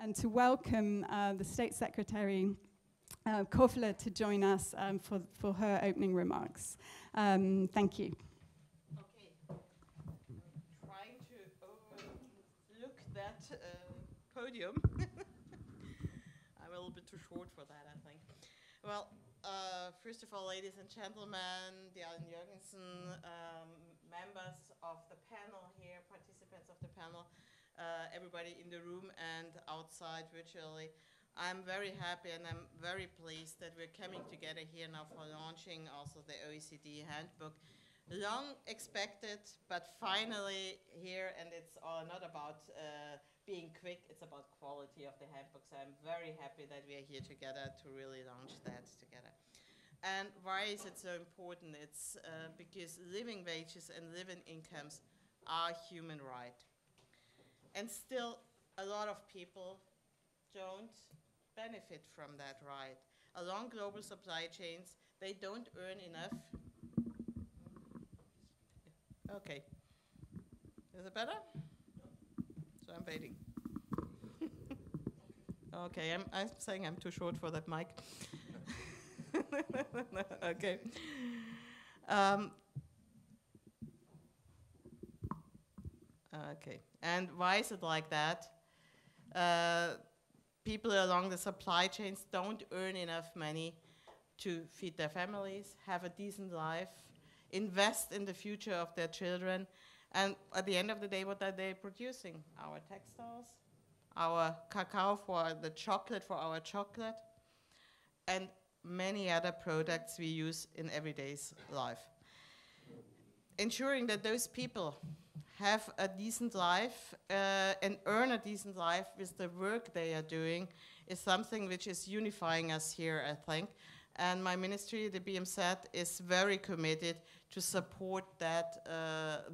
and to welcome the State Secretary Kofler to join us for her opening remarks. Thank you. Okay, I'm trying to overlook that podium. I'm a little bit too short for that, I think. Well, first of all, ladies and gentlemen, Diane Jürgensen, members of the panel here, participants of the panel, everybody in the room and outside virtually. I'm very happy and I'm very pleased that we're coming together here now for launching also the OECD Handbook. Long expected, but finally here, and it's not about being quick, it's about quality of the handbook. So I'm very happy that we are here together to really launch that together. And why is it so important? It's because living wages and living incomes are human right. And still a lot of people don't benefit from that right. Along global supply chains, they don't earn enough. Okay. Is it better? So I'm waiting. Okay, I'm saying I'm too short for that mic. Okay. Okay. And why is it like that? People along the supply chains don't earn enough money to feed their families, have a decent life, invest in the future of their children, and at the end of the day, what are they producing? Our textiles, our cacao for the chocolate, for our chocolate, and many other products we use in everyday life. Ensuring that those people have a decent life and earn a decent life with the work they are doing is something which is unifying us here, I think. And my ministry, the BMZ, is very committed to support that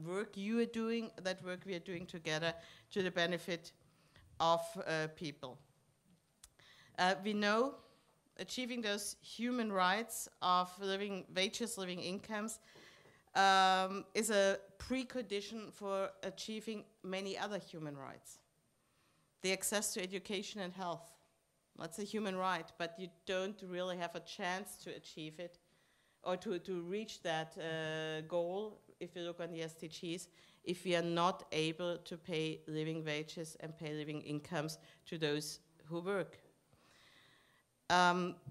work you are doing, that work we are doing together to the benefit of people. We know achieving those human rights of living wages, living incomes, is a precondition for achieving many other human rights. The access to education and health, that's a human right, but you don't really have a chance to achieve it or to reach that goal, if you look on the SDGs, if we are not able to pay living wages and pay living incomes to those who work.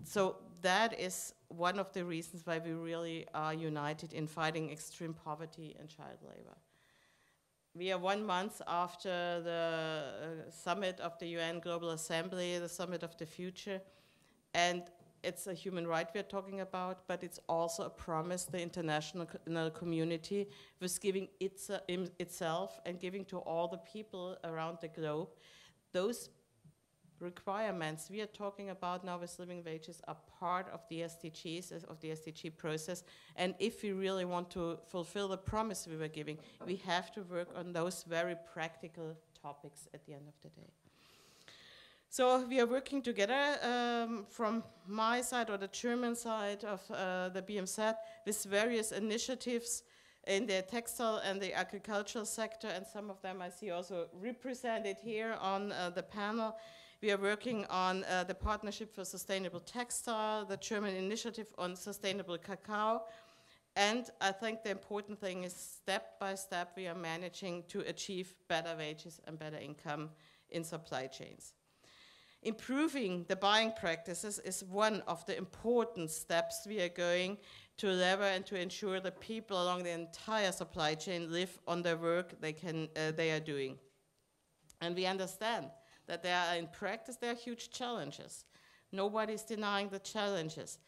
So that is one of the reasons why we really are united in fighting extreme poverty and child labor. We are 1 month after the summit of the UN Global Assembly, the Summit of the Future, and it's a human right we're talking about, but it's also a promise the international community was giving itself and giving to all the people around the globe. Those requirements we are talking about now with living wages are part of the SDGs, of the SDG process. And if we really want to fulfill the promise we were giving, we have to work on those very practical topics at the end of the day. So we are working together from my side or the German side of the BMZ with various initiatives in the textile and the agricultural sector, and some of them I see also represented here on the panel. We are working on the Partnership for Sustainable Textile, the German initiative on sustainable cacao, and I think the important thing is step by step we are managing to achieve better wages and better income in supply chains. Improving the buying practices is one of the important steps we are going to lever and to ensure that people along the entire supply chain live on the work they are doing. And we understand that in practice there are huge challenges. Nobody's denying the challenges.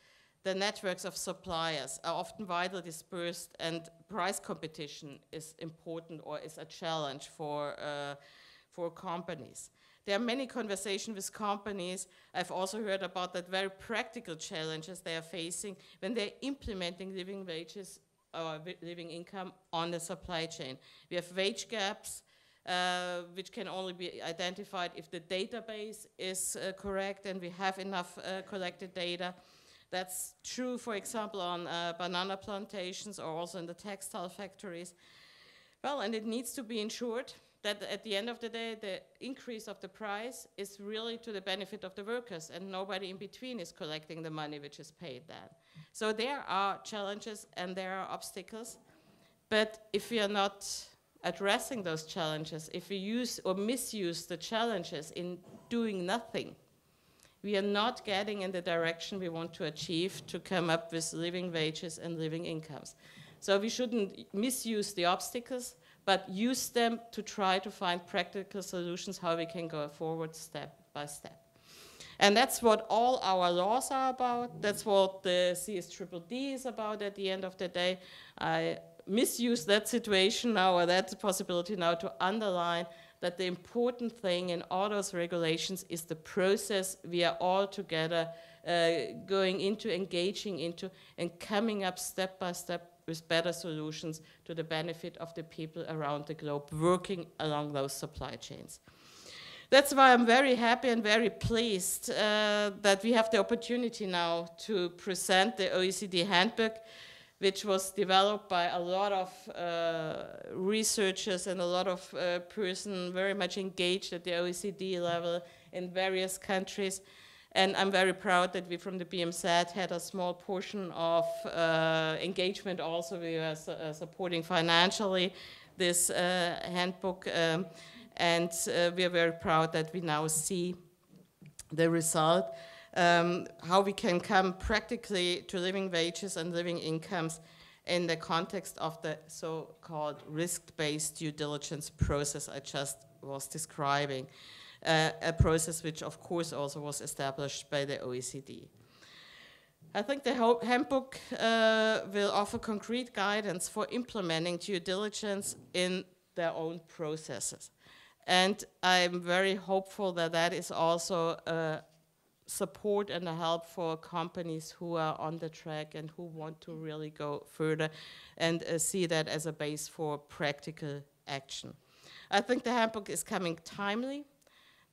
The networks of suppliers are often widely dispersed, and price competition is important or is a challenge for companies. There are many conversations with companies. I've also heard about that very practical challenges they are facing when they're implementing living wages or living income on the supply chain. We have wage gaps, which can only be identified if the database is correct and we have enough collected data. That's true, for example, on banana plantations or also in the textile factories. Well, and it needs to be ensured that at the end of the day, the increase of the price is really to the benefit of the workers, and nobody in between is collecting the money which is paid then. So there are challenges and there are obstacles, but if we are not addressing those challenges, if we use or misuse the challenges in doing nothing, we are not getting in the direction we want to achieve to come up with living wages and living incomes. So we shouldn't misuse the obstacles, but use them to try to find practical solutions how we can go forward step by step. And that's what all our laws are about. That's what the CSDDD is about at the end of the day. I misuse that situation now, or that possibility now, to underline that the important thing in all those regulations is the process we are all together going into, engaging into, and coming up step by step with better solutions to the benefit of the people around the globe working along those supply chains. That's why I'm very happy and very pleased that we have the opportunity now to present the OECD Handbook, which was developed by a lot of researchers and a lot of persons very much engaged at the OECD level in various countries. And I'm very proud that we from the BMZ had a small portion of engagement also. We were supporting financially this handbook, and we are very proud that we now see the result, how we can come practically to living wages and living incomes in the context of the so-called risk-based due diligence process I just was describing. A process which, of course, also was established by the OECD. I think the handbook will offer concrete guidance for implementing due diligence in their own processes. And I'm very hopeful that that is also a support and a help for companies who are on the track and who want to really go further and see that as a base for practical action. I think the handbook is coming timely.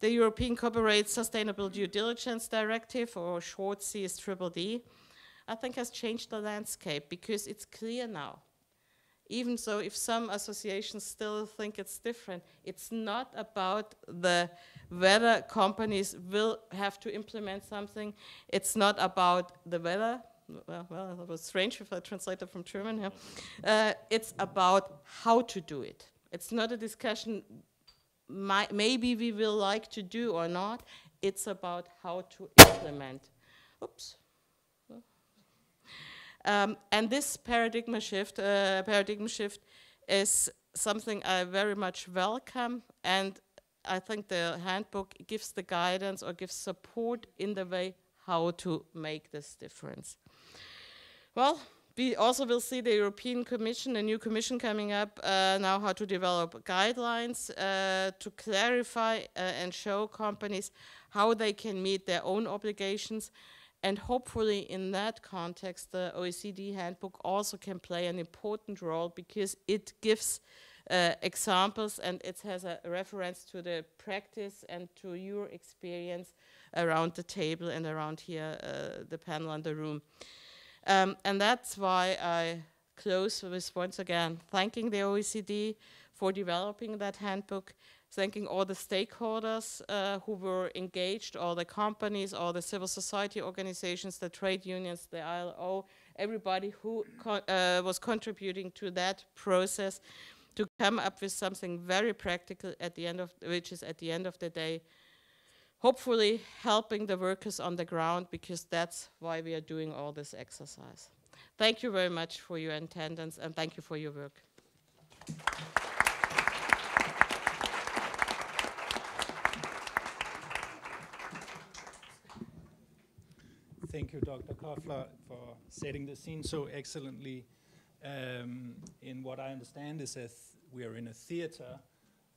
The European Corporate Sustainable Due Diligence Directive, or short CSDDD, I think has changed the landscape because it's clear now. Even so, if some associations still think it's different, it's not about whether companies will have to implement something. It's not about the whether. Well, it was strange if I translated from German here. It's about how to do it. It's not a discussion maybe we will like to do or not. It's about how to implement. Oops. And this paradigm shift is something I very much welcome, and I think the handbook gives the guidance or gives support in the way how to make this difference. Well, we also will see the European Commission, a new commission coming up now, how to develop guidelines to clarify and show companies how they can meet their own obligations. And hopefully in that context, the OECD Handbook also can play an important role because it gives examples and it has a reference to the practice and to your experience around the table and around here, the panel and the room. And that's why I close with, once again, thanking the OECD for developing that handbook, thanking all the stakeholders who were engaged, all the companies, all the civil society organizations, the trade unions, the ILO, everybody who was contributing to that process to come up with something very practical at the end of, which is at the end of the day, hopefully helping the workers on the ground, because that's why we are doing all this exercise. Thank you very much for your attendance, and thank you for your work. Thank you, Dr. Koffler, for setting the scene so excellently. In what I understand is that we are in a theater,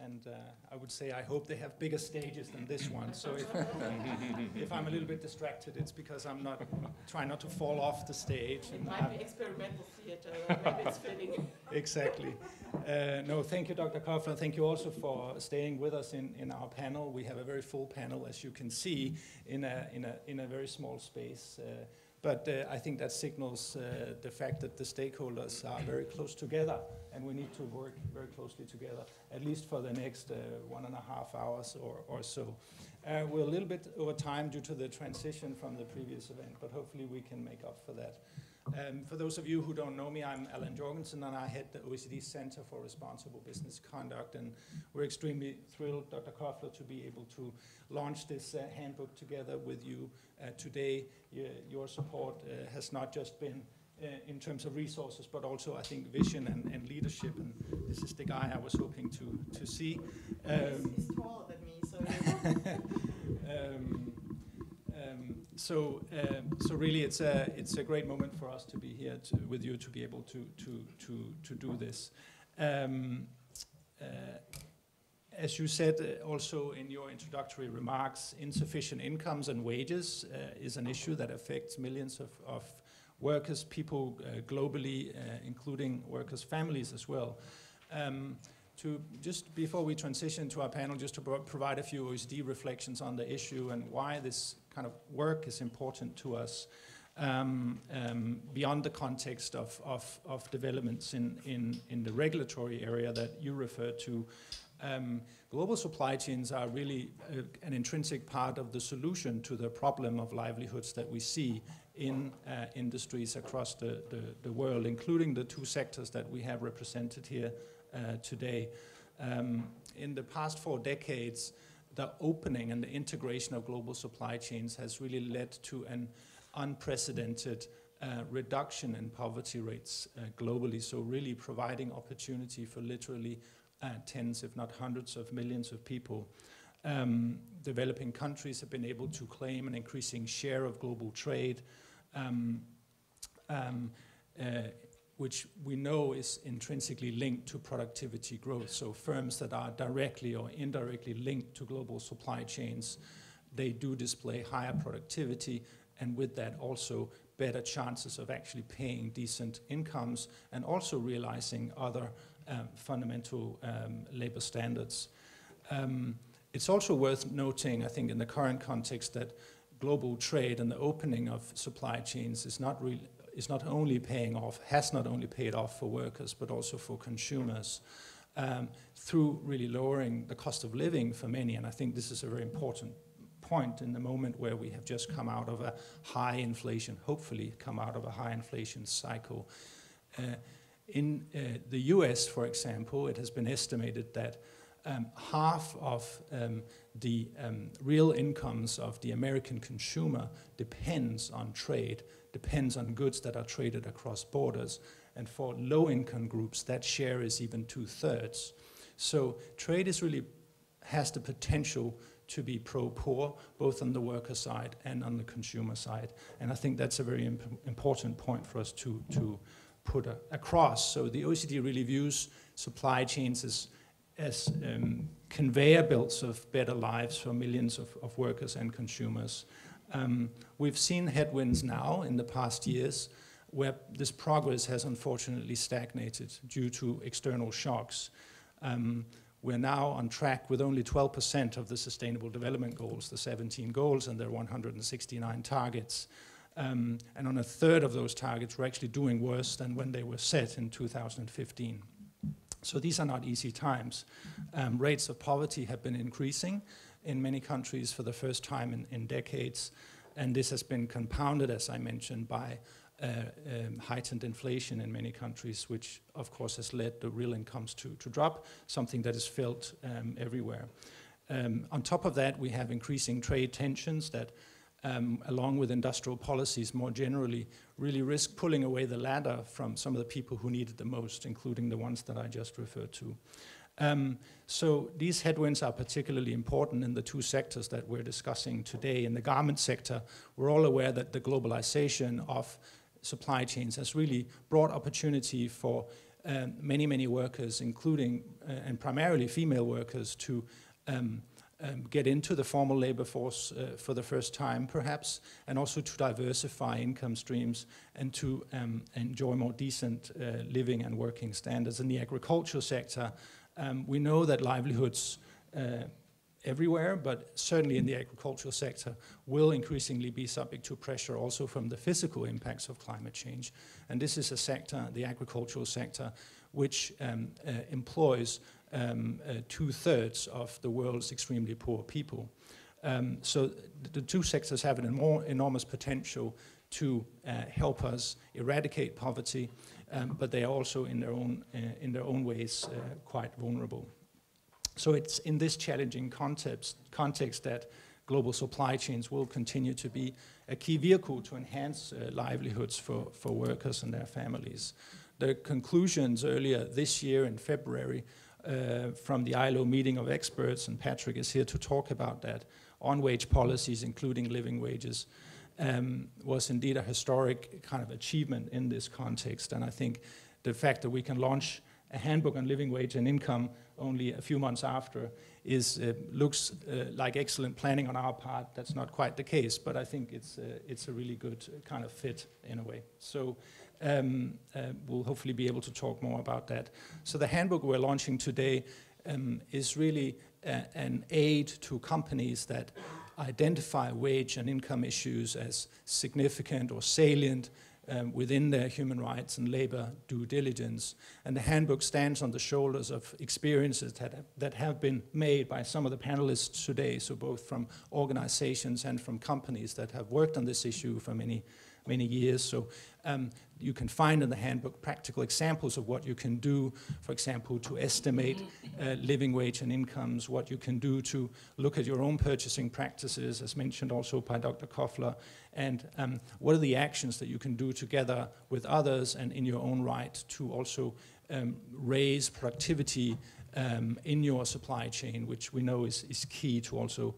and I would say I hope they have bigger stages than this one. So if I'm a little bit distracted, it's because I'm not trying not to fall off the stage. It might be experimental theater, maybe it's fitting. Exactly. No, thank you, Dr. Koffler. Thank you also for staying with us in our panel. We have a very full panel, as you can see, in a very small space. But I think that signals the fact that the stakeholders are very close together, and we need to work very closely together, at least for the next 1.5 hours or so. We're a little bit over time due to the transition from the previous event, but hopefully we can make up for that. For those of you who don't know me, I'm Allan Jorgensen, and I head the OECD Center for Responsible Business Conduct, and we're extremely thrilled, Dr. Koffler, to be able to launch this handbook together with you today. Your support has not just been in terms of resources, but also, I think, vision and leadership, and this is the guy I was hoping to see. He's taller than me, so So really, it's a great moment for us to be here with you to be able to do this. As you said also in your introductory remarks, insufficient incomes and wages is an issue that affects millions of workers, people globally, including workers' families as well. Just before we transition to our panel, just to provide a few OECD reflections on the issue and why this kind of work is important to us beyond the context of developments in the regulatory area that you refer to. Global supply chains are really an intrinsic part of the solution to the problem of livelihoods that we see in industries across the world, including the two sectors that we have represented here today. In the past 4 decades, the opening and the integration of global supply chains has really led to an unprecedented reduction in poverty rates globally, so really providing opportunity for literally tens, if not hundreds of millions of people. Developing countries have been able to claim an increasing share of global trade, which we know is intrinsically linked to productivity growth. So firms that are directly or indirectly linked to global supply chains, they do display higher productivity, and with that also better chances of actually paying decent incomes and also realizing other fundamental labor standards. It's also worth noting, I think, in the current context, that global trade and the opening of supply chains is not only paying off, has not only paid off for workers, but also for consumers through really lowering the cost of living for many. And I think this is a very important point in the moment where we have just come out of a high inflation, hopefully come out of a high inflation cycle. In the US, for example, it has been estimated that half of the real incomes of the American consumer depends on trade, depends on goods that are traded across borders. And for low-income groups, that share is even 2/3. So trade has the potential to be pro-poor, both on the worker side and on the consumer side. And I think that's a very important point for us to put across. So the OECD really views supply chains as conveyor belts of better lives for millions of workers and consumers. We've seen headwinds now in the past years where this progress has unfortunately stagnated due to external shocks. We're now on track with only 12% of the Sustainable Development Goals, the 17 goals, and there are 169 targets. And on 1/3 of those targets, we're actually doing worse than when they were set in 2015. So these are not easy times. Rates of poverty have been increasing in many countries for the first time in decades, and this has been compounded, as I mentioned, by heightened inflation in many countries, which of course has led the real incomes to drop, something that is felt everywhere. On top of that, we have increasing trade tensions that, along with industrial policies more generally, really risk pulling away the ladder from some of the people who need it the most, including the ones that I just referred to. So these headwinds are particularly important in the two sectors that we're discussing today. In the garment sector, we're all aware that the globalization of supply chains has really brought opportunity for many, many workers, including and primarily female workers, to get into the formal labor force for the first time, perhaps, and also to diversify income streams and to enjoy more decent living and working standards. In the agricultural sector, we know that livelihoods everywhere, but certainly in the agricultural sector, will increasingly be subject to pressure also from the physical impacts of climate change. And this is a sector, the agricultural sector, which employs 2/3 of the world's extremely poor people. So the two sectors have an enormous potential to help us eradicate poverty, but they are also in their own ways quite vulnerable. So it's in this challenging context that global supply chains will continue to be a key vehicle to enhance livelihoods for workers and their families. The conclusions earlier this year in February from the ILO meeting of experts, and Patrick is here to talk about that, on wage policies, including living wages, was indeed a historic kind of achievement in this context. And I think the fact that we can launch a handbook on living wage and income only a few months after looks like excellent planning on our part. That's not quite the case, but I think it's a really good kind of fit in a way. So we'll hopefully be able to talk more about that. So the handbook we're launching today is really an aid to companies that identify wage and income issues as significant or salient within their human rights and labor due diligence. And the handbook stands on the shoulders of experiences that have been made by some of the panelists today, so both from organizations and from companies that have worked on this issue for many years. So you can find in the handbook practical examples of what you can do, for example, to estimate living wage and incomes, what you can do to look at your own purchasing practices, as mentioned also by Dr. Koffler, and what are the actions that you can do together with others and in your own right to also raise productivity in your supply chain, which we know is key to also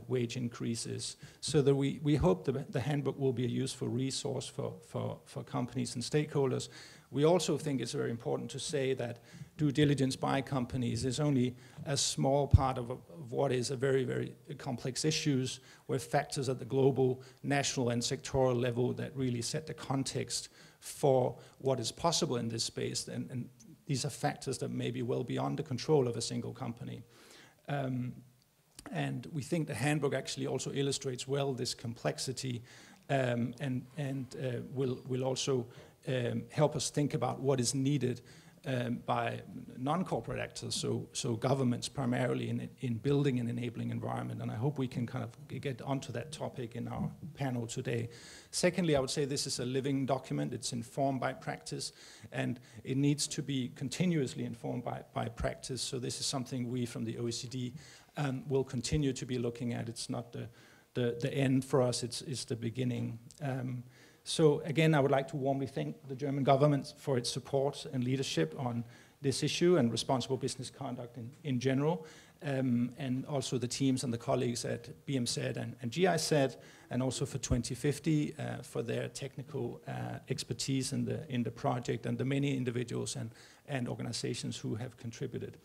wage increases. So that we hope the handbook will be a useful resource for companies and stakeholders. We also think it's very important to say that due diligence by companies is only a small part of what is a very, very complex issues, where factors at the global, national and sectoral level that really set the context for what is possible in this space. And these are factors that may be well beyond the control of a single company. And we think the handbook actually also illustrates well this complexity and will also help us think about what is needed by non-corporate actors, so governments primarily in building an enabling environment. And I hope we can kind of get onto that topic in our panel today. Secondly, I would say this is a living document. It's informed by practice, and it needs to be continuously informed by practice. So this is something we from the OECD will continue to be looking at. It's not the end for us, it's the beginning. So again, I would like to warmly thank the German government for its support and leadership on this issue and responsible business conduct in general, and also the teams and the colleagues at BMZ and GIZ, and also for 2050 for their technical expertise in the project, and the many individuals and organizations who have contributed.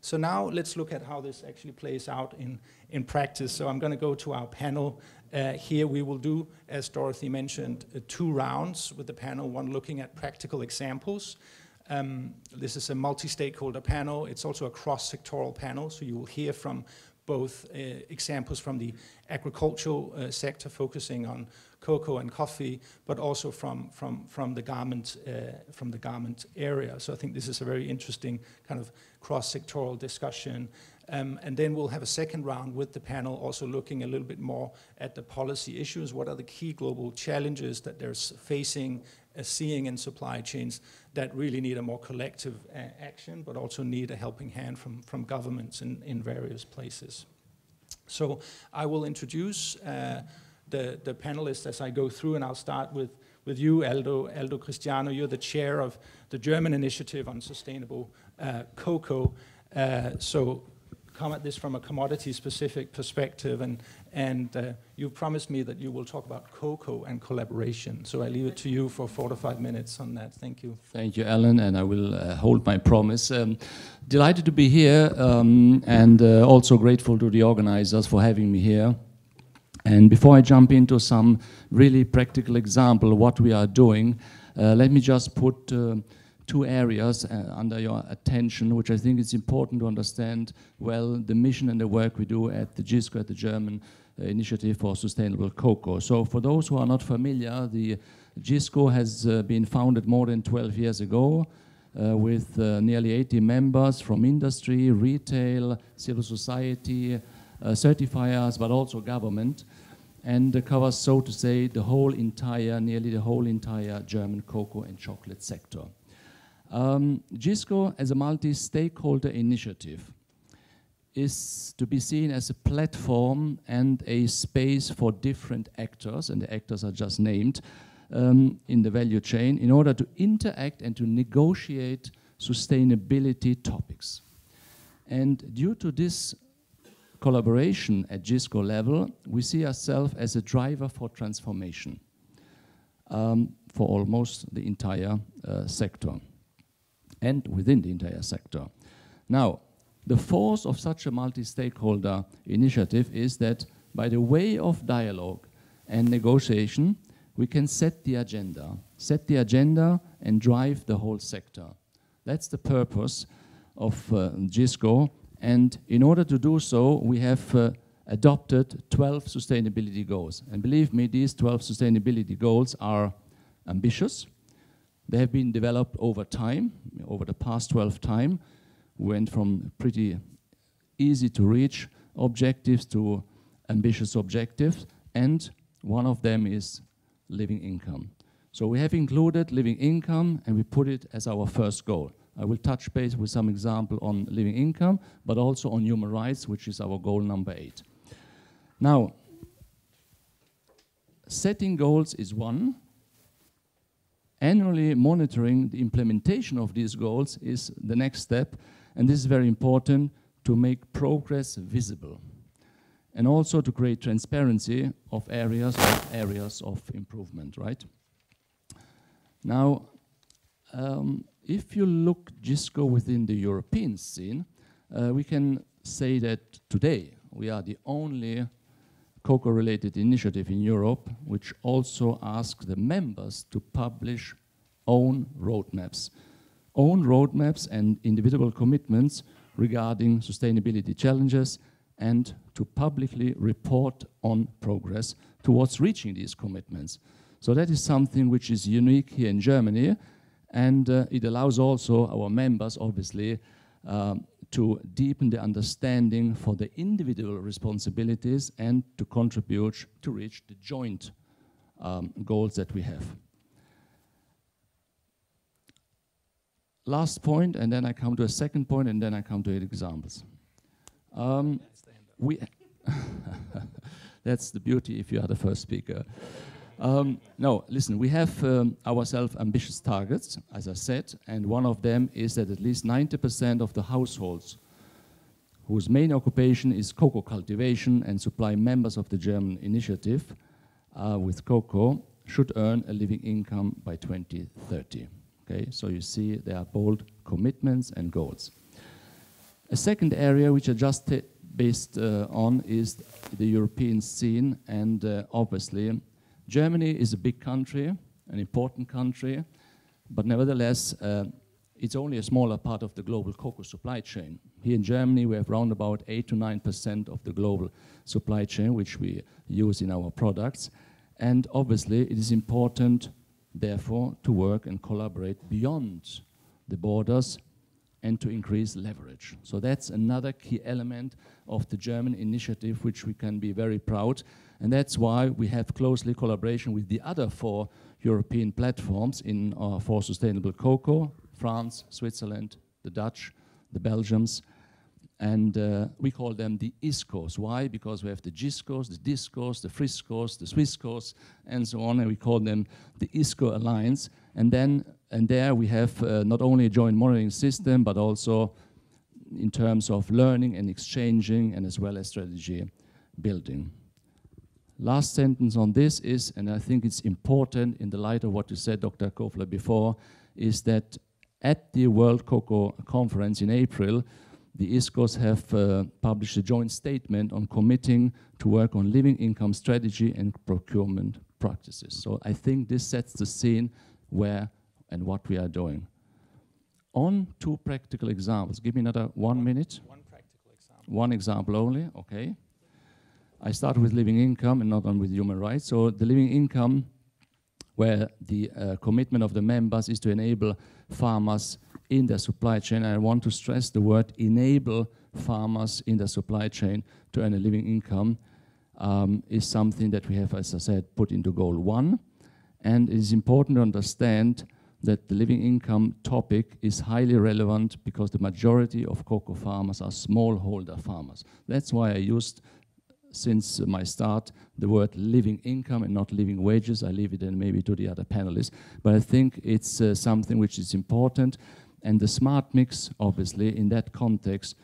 So now let's look at how this actually plays out in practice. So I'm going to go to our panel. Here we will do, as Dorothy mentioned, 2 rounds with the panel, one looking at practical examples. This is a multi-stakeholder panel. It's also a cross-sectoral panel, so you will hear from both examples from the agricultural sector focusing on cocoa and coffee, but also from the garment area. So I think this is a very interesting kind of cross-sectoral discussion. And then we'll have a second round with the panel, also looking a little bit more at the policy issues. What are the key global challenges that they're facing, seeing in supply chains that really need a more collective action, but also need a helping hand from governments in various places. So I will introduce the panelists as I go through, and I'll start with you, Aldo Cristiano. You're the chair of the German Initiative on Sustainable Cocoa. So come at this from a commodity-specific perspective, and you promised me that you will talk about cocoa and collaboration. So I leave it to you for 4 to 5 minutes on that. Thank you. Thank you, Alan, and I will hold my promise. Delighted to be here, and also grateful to the organizers for having me here. And before I jump into some really practical example of what we are doing, let me just put two areas under your attention, which I think is important to understand well the mission and the work we do at the GISCO, at the German Initiative for Sustainable Cocoa. So for those who are not familiar, the GISCO has been founded more than 12 years ago with nearly 80 members from industry, retail, civil society, certifiers, but also government, and covers, so to say, the whole entire, nearly the whole entire German cocoa and chocolate sector. GISCO, as a multi-stakeholder initiative, is to be seen as a platform and a space for different actors, and the actors are just named, in the value chain, in order to interact and to negotiate sustainability topics. And due to this collaboration at GISCO level, we see ourselves as a driver for transformation for almost the entire sector and within the entire sector. Now, the force of such a multi-stakeholder initiative is that by the way of dialogue and negotiation, we can set the agenda and drive the whole sector. That's the purpose of GISCO, and in order to do so, we have adopted 12 sustainability goals. And believe me, these 12 sustainability goals are ambitious. They have been developed over time, over the past 12 time. Went from pretty easy to reach objectives to ambitious objectives, and one of them is living income. So we have included living income and we put it as our first goal. I will touch base with some example on living income, but also on human rights, which is our goal number 8. Now, setting goals is one. Annually monitoring the implementation of these goals is the next step, and this is very important to make progress visible and also to create transparency of areas of improvement, right? Now, if you look GISCO within the European scene, we can say that today we are the only cocoa-related initiative in Europe which also asks the members to publish own roadmaps and individual commitments regarding sustainability challenges, and to publicly report on progress towards reaching these commitments. So that is something which is unique here in Germany, and it allows also our members, obviously, to deepen the understanding for the individual responsibilities and to contribute to reach the joint goals that we have. Last point, and then I come to a second point, and then I come to 8 examples. That's the beauty if you are the first speaker. No, listen, we have ourselves ambitious targets, as I said, and one of them is that at least 90% of the households whose main occupation is cocoa cultivation and supply members of the German initiative with cocoa should earn a living income by 2030. Okay, so you see there are bold commitments and goals. A second area which I just based on is the European scene, and obviously Germany is a big country, an important country, but nevertheless it's only a smaller part of the global cocoa supply chain. Here in Germany we have around about 8 to 9% of the global supply chain which we use in our products, and obviously it is important therefore to work and collaborate beyond the borders and to increase leverage. So that's another key element of the German initiative which we can be very proud, and that's why we have closely collaboration with the other 4 European platforms for sustainable cocoa: France, Switzerland, the Dutch, the Belgians, and we call them the ISCOs. Why? Because we have the GISCOs, the DISCOs, the FRISCOs, the Swisscos, and so on, and we call them the ISCO Alliance. And there we have not only a joint monitoring system, but also in terms of learning and exchanging, and as well as strategy building. Last sentence on this is, and I think it's important in the light of what you said, Dr. Kofler, before, is that at the World Cocoa Conference in April, the ISCOs have published a joint statement on committing to work on living income strategy and procurement practices. So I think this sets the scene where and what we are doing. on 2 practical examples. Give me another 1 minute. One practical example. One example only, okay. I start with living income and not on with human rights. So the living income, where the commitment of the members is to enable farmers in their supply chain. And I want to stress the word enable farmers in the supply chain to earn a living income is something that we have, as I said, put into goal 1. And it is important to understand that the living income topic is highly relevant because the majority of cocoa farmers are smallholder farmers. That's why I used, since my start, the word living income and not living wages. I leave it then maybe to the other panelists. But I think it's something which is important. And the smart mix, obviously, in that context,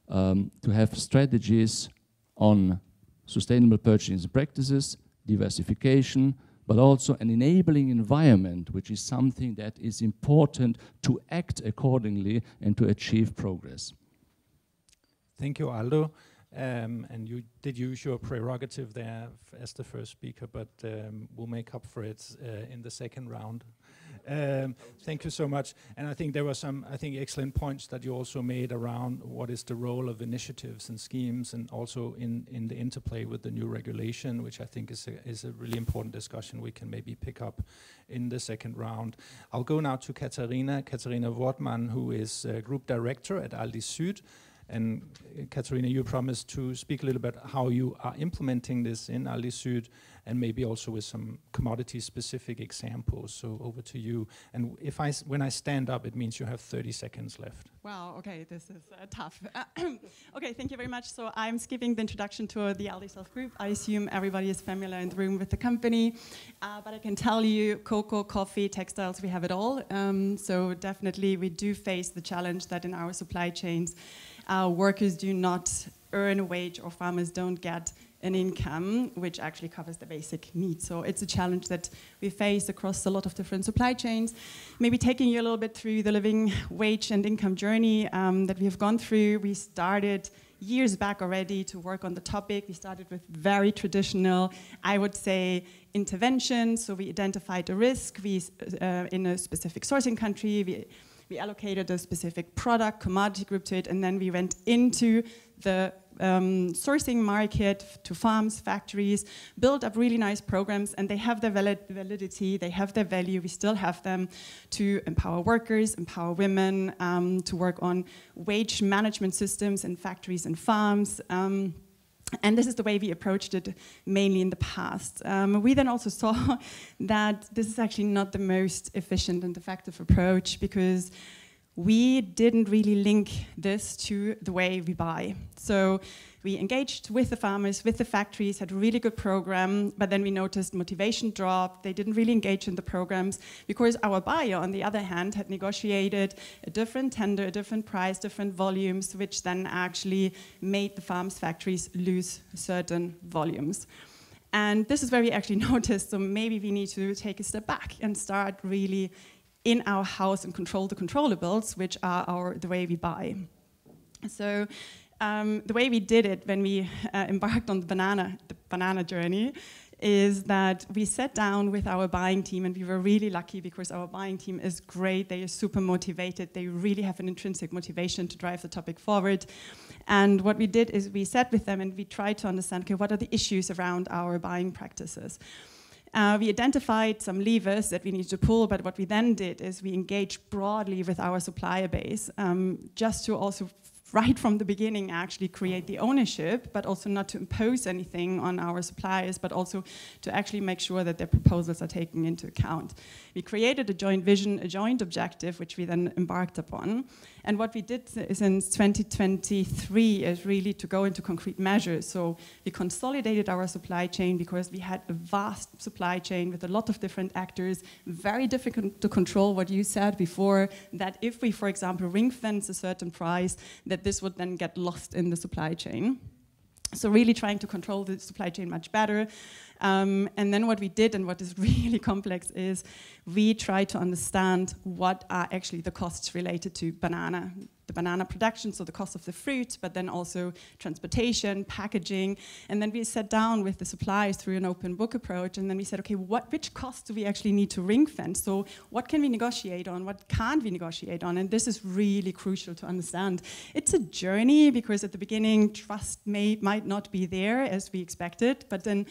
to have strategies on sustainable purchasing practices, diversification, but also an enabling environment, which is something that is important to act accordingly and to achieve progress. Thank you, Aldo. And you did use your prerogative there as the first speaker, but we'll make up for it in the second round. Thank you so much. And I think there were some, excellent points that you also made around what is the role of initiatives and schemes, and also in the interplay with the new regulation, which I think is a really important discussion we can maybe pick up in the second round. I'll go now to Katharina Wortmann, who is Group Director at Aldi Süd. And Katharina, you promised to speak a little bit how you are implementing this in Aldi Süd, and maybe also with some commodity-specific examples. So over to you. And when I stand up, it means you have 30 seconds left. Wow, okay, this is tough. Okay, thank you very much. So I'm skipping the introduction to the Aldi Self Group. I assume everybody is familiar in the room with the company, but I can tell you, cocoa, coffee, textiles, we have it all. So definitely we do face the challenge that in our supply chains, workers do not earn a wage, or farmers don't get an income which actually covers the basic needs. So it's a challenge that we face across a lot of different supply chains. Maybe taking you a little bit through the living wage and income journey that we have gone through. We started years back already to work on the topic. We started with very traditional, I would say, interventions. So we identified a risk in a specific sourcing country. We allocated a specific product, commodity group to it, and then we went into the sourcing market to farms, factories, built up really nice programs, and they have their validity, they have their value, we still have them to empower workers, empower women, to work on wage management systems in factories and farms. And this is the way we approached it mainly in the past. We then also saw that this is actually not the most efficient and effective approach, because we didn't really link this to the way we buy. So we engaged with the farmers, with the factories, had a really good program, but then we noticed motivation dropped. They didn't really engage in the programs because our buyer, on the other hand, had negotiated a different tender, a different price, different volumes, which then actually made the farms, factories lose certain volumes. And this is where we actually noticed, so maybe we need to take a step back and start really in our house and control the controllables, which are the way we buy. So the way we did it when we embarked on the banana journey is that we sat down with our buying team, and we were really lucky because our buying team is great. They are super motivated. They really have an intrinsic motivation to drive the topic forward. And what we did is we sat with them and we tried to understand, okay, what are the issues around our buying practices? We identified some levers that we need to pull, but what we then did is we engaged broadly with our supplier base, just to also right from the beginning actually create the ownership, but also not to impose anything on our suppliers, but also to actually make sure that their proposals are taken into account. We created a joint vision, a joint objective, which we then embarked upon. And what we did since 2023 is really to go into concrete measures. So we consolidated our supply chain because we had a vast supply chain with a lot of different actors, very difficult to control. What you said before, that if we, for example, ring fence a certain price, that this would then get lost in the supply chain. So really trying to control the supply chain much better. And then what we did, and what is really complex, is we try to understand what are actually the costs related to the banana production, so the cost of the fruit, but then also transportation, packaging. And then we sat down with the suppliers through an open book approach, and then we said, okay, which costs do we actually need to ring fence? So what can we negotiate on? What can't we negotiate on? And this is really crucial to understand. It's a journey, because at the beginning, trust might not be there as we expected, but then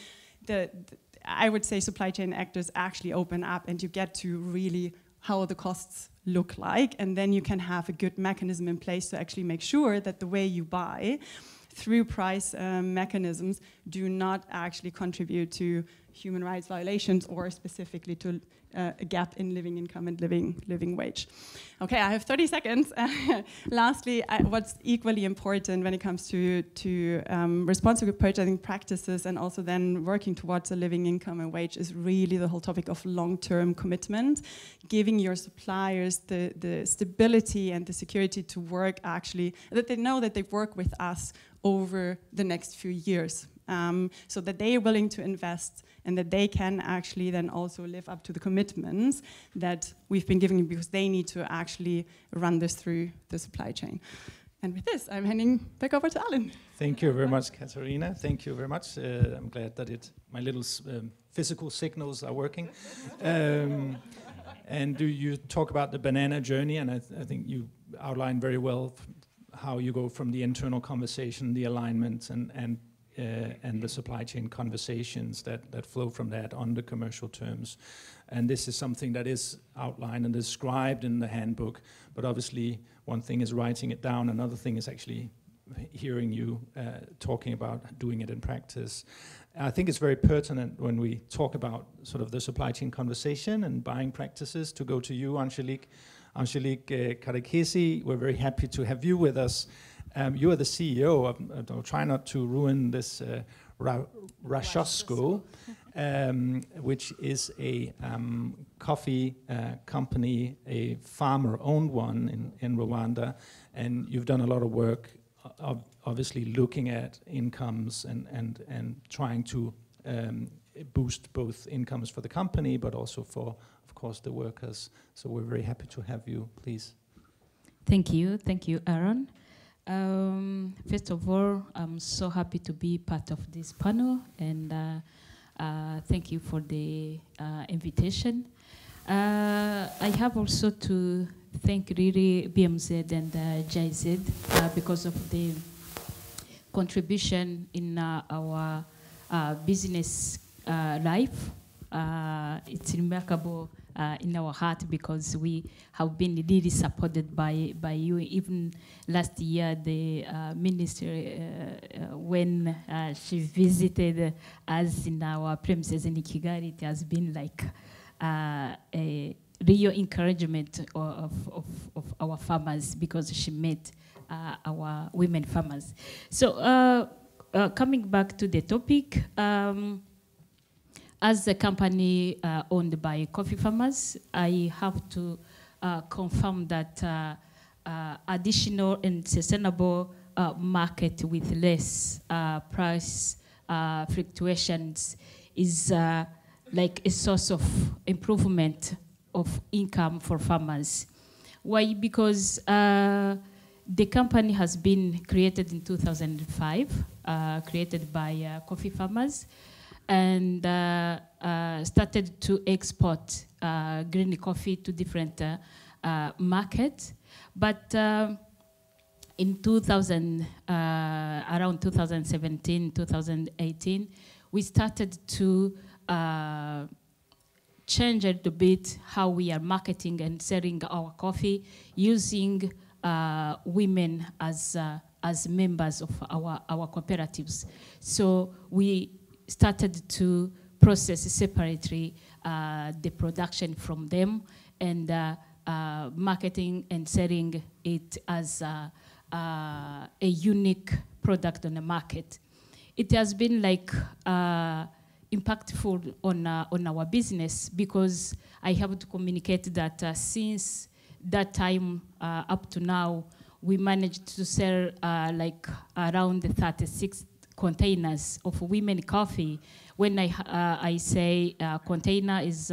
I would say supply chain actors actually open up, and you get to really how the costs look like, and then you can have a good mechanism in place to actually make sure that the way you buy through price mechanisms do not actually contribute to human rights violations, or specifically to a gap in living income and living wage. Okay, I have 30 seconds. Lastly, what's equally important when it comes to responsible purchasing practices, and also then working towards a living income and wage, is really the whole topic of long-term commitment, giving your suppliers the stability and the security to work actually, that they know that they work with us over the next few years, so that they are willing to invest, and that they can actually then also live up to the commitments that we've been giving them, because they need to actually run this through the supply chain. And with this, I'm handing back over to Alan. Thank you very much, Katharina. Thank you very much. I'm glad that my little physical signals are working. And you talk about the banana journey, and I think you outlined very well how you go from the internal conversation, the alignment, and the supply chain conversations that flow from that on the commercial terms. And this is something that is outlined and described in the handbook, but obviously one thing is writing it down, another thing is actually hearing you talking about doing it in practice. I think it's very pertinent when we talk about sort of the supply chain conversation and buying practices to go to you, Angelique Karekesi. We're very happy to have you with us. You are the CEO of, I'll try not to ruin this, Rashosco, which is a coffee company, a farmer-owned one in Rwanda. And you've done a lot of work, obviously looking at incomes and trying to boost both incomes for the company, but also for, of course, the workers. So we're very happy to have you, please. Thank you, Aaron. First of all, I'm so happy to be part of this panel, and thank you for the invitation. I have also to thank really BMZ and JZ because of the contribution in our business life. It's remarkable in our heart, because we have been really supported by you. Even last year, the minister, when she visited us in our premises in Kigali, it has been like a real encouragement of our farmers, because she met our women farmers. So coming back to the topic, as a company owned by coffee farmers, I have to confirm that additional and sustainable market with less price fluctuations is like a source of improvement of income for farmers. Why? Because the company has been created in 2005, created by coffee farmers, and started to export green coffee to different markets. But in around 2017, 2018, we started to change a little bit how we are marketing and selling our coffee, using women as members of our cooperatives. So we started to process separately the production from them, and marketing and selling it as a unique product on the market. It has been like impactful on our business, because I have to communicate that since that time up to now, we managed to sell like around 36 containers of women coffee. When I say container is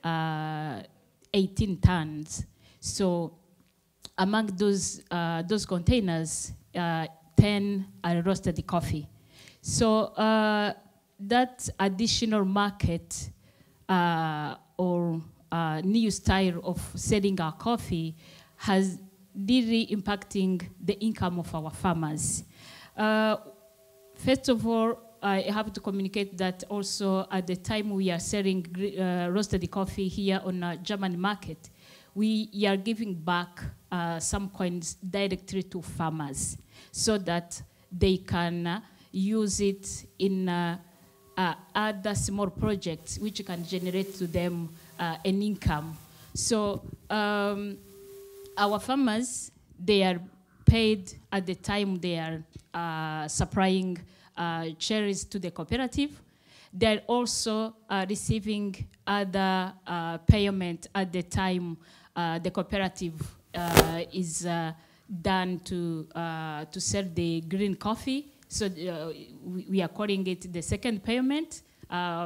18 tons. So among those containers, 10 are roasted coffee. So that additional market or new style of selling our coffee has really impacting the income of our farmers. First of all, I have to communicate that also at the time we are selling roasted coffee here on a German market, we are giving back some coins directly to farmers so that they can use it in other small projects which can generate to them an income. So our farmers, they are paid at the time they are supplying cherries to the cooperative. They're also receiving other payment at the time the cooperative is done to sell the green coffee. So we are calling it the second payment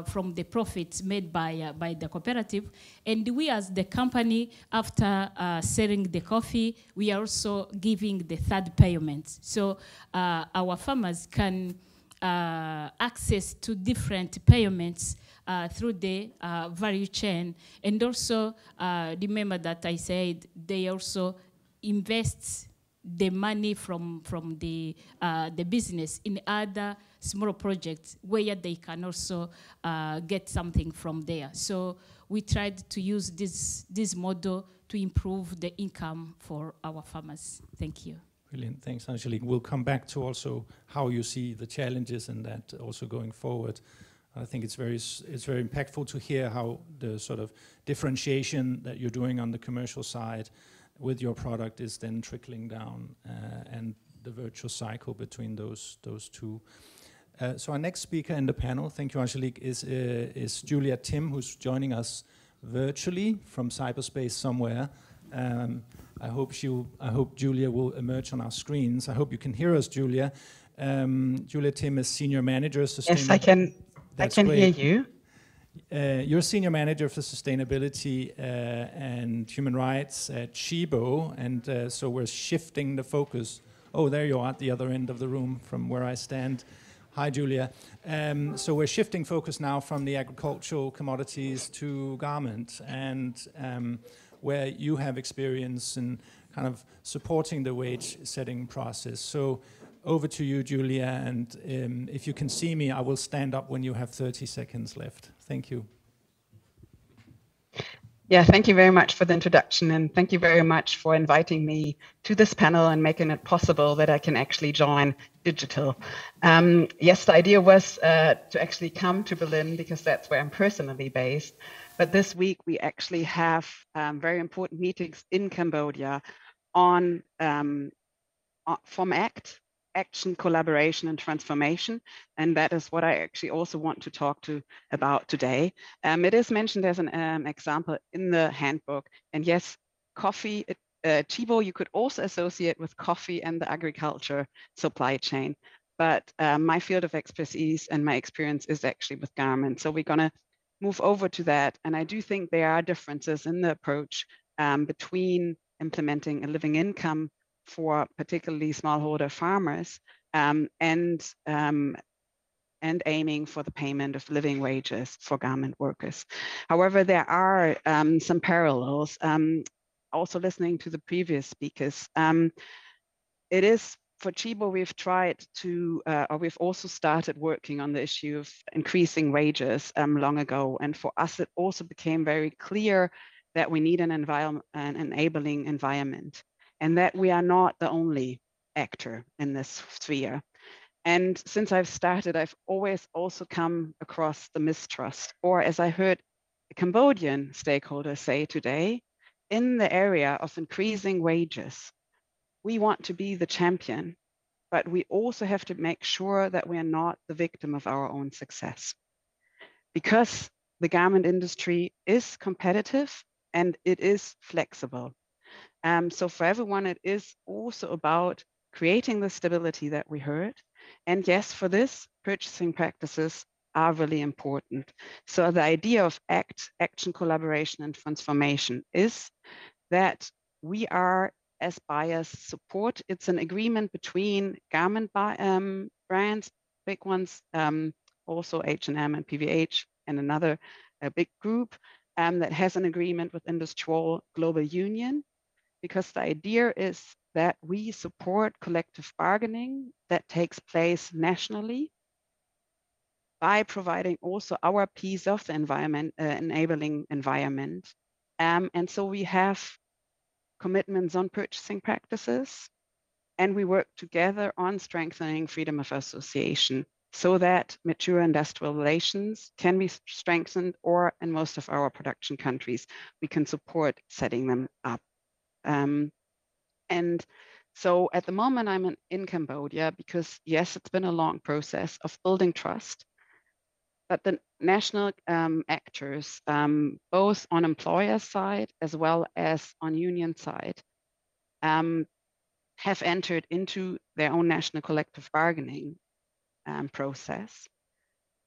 from the profits made by the cooperative. And we as the company, after selling the coffee, we are also giving the third payment. So our farmers can access to different payments through the value chain. And also, remember that I said they also invest the money from the business in other small projects where they can also get something from there. So we tried to use this model to improve the income for our farmers. Thank you. Brilliant, thanks, Angelique. We'll come back to also how you see the challenges in that also going forward. I think it's very impactful to hear how the sort of differentiation that you're doing on the commercial side with your product is then trickling down and the virtuous cycle between those two. So our next speaker in the panel, thank you, Angelique, is Julia Tim, who's joining us virtually from cyberspace somewhere. I hope Julia will emerge on our screens. I hope you can hear us, Julia. Julia Tim is Senior Manager of Sustainability. Yes, I can. That's I can great. hear you. You're Senior Manager for Sustainability and Human Rights at Chibo, and so we're shifting the focus. Oh, there you are at the other end of the room from where I stand. Hi, Julia. So we're shifting focus now from the agricultural commodities to garment, and where you have experience in kind of supporting the wage setting process. So over to you, Julia, and if you can see me, I will stand up when you have 30 seconds left. Thank you. Yeah, thank you very much for the introduction, and thank you very much for inviting me to this panel and making it possible that I can actually join digital. Yes, the idea was to actually come to Berlin because that's where I'm personally based. But this week we actually have very important meetings in Cambodia on from action, collaboration, and transformation. And that is what I actually also want to talk about today. It is mentioned as an example in the handbook. And yes, coffee, Chibo, you could also associate with coffee and the agriculture supply chain. But my field of expertise and my experience is actually with garments. So we're going to move over to that. And I do think there are differences in the approach between implementing a living income for particularly smallholder farmers and aiming for the payment of living wages for garment workers. However, there are some parallels. Also listening to the previous speakers, it is for Chibo, we've tried to, or we've also started working on the issue of increasing wages long ago. And for us, it also became very clear that we need an enabling environment, and that we are not the only actor in this sphere. And since I've started, I've always also come across the mistrust, or as I heard the Cambodian stakeholders say today, in the area of increasing wages, we want to be the champion, but we also have to make sure that we are not the victim of our own success. Because the garment industry is competitive and it is flexible. So for everyone, it is also about creating the stability that we heard. And yes, for this, purchasing practices are really important. So the idea of action, collaboration, and transformation is that we are, as buyers, support. It's an agreement between garment brands, big ones, also H&M and PVH, and another big group that has an agreement with Industrial Global Union, because the idea is that we support collective bargaining that takes place nationally by providing also our piece of the environment, enabling environment. And so we have commitments on purchasing practices, and we work together on strengthening freedom of association so that mature industrial relations can be strengthened, or in most of our production countries, we can support setting them up. And so at the moment, I'm in Cambodia because, yes, it's been a long process of building trust. But the national actors, both on employer side as well as on union side, have entered into their own national collective bargaining process,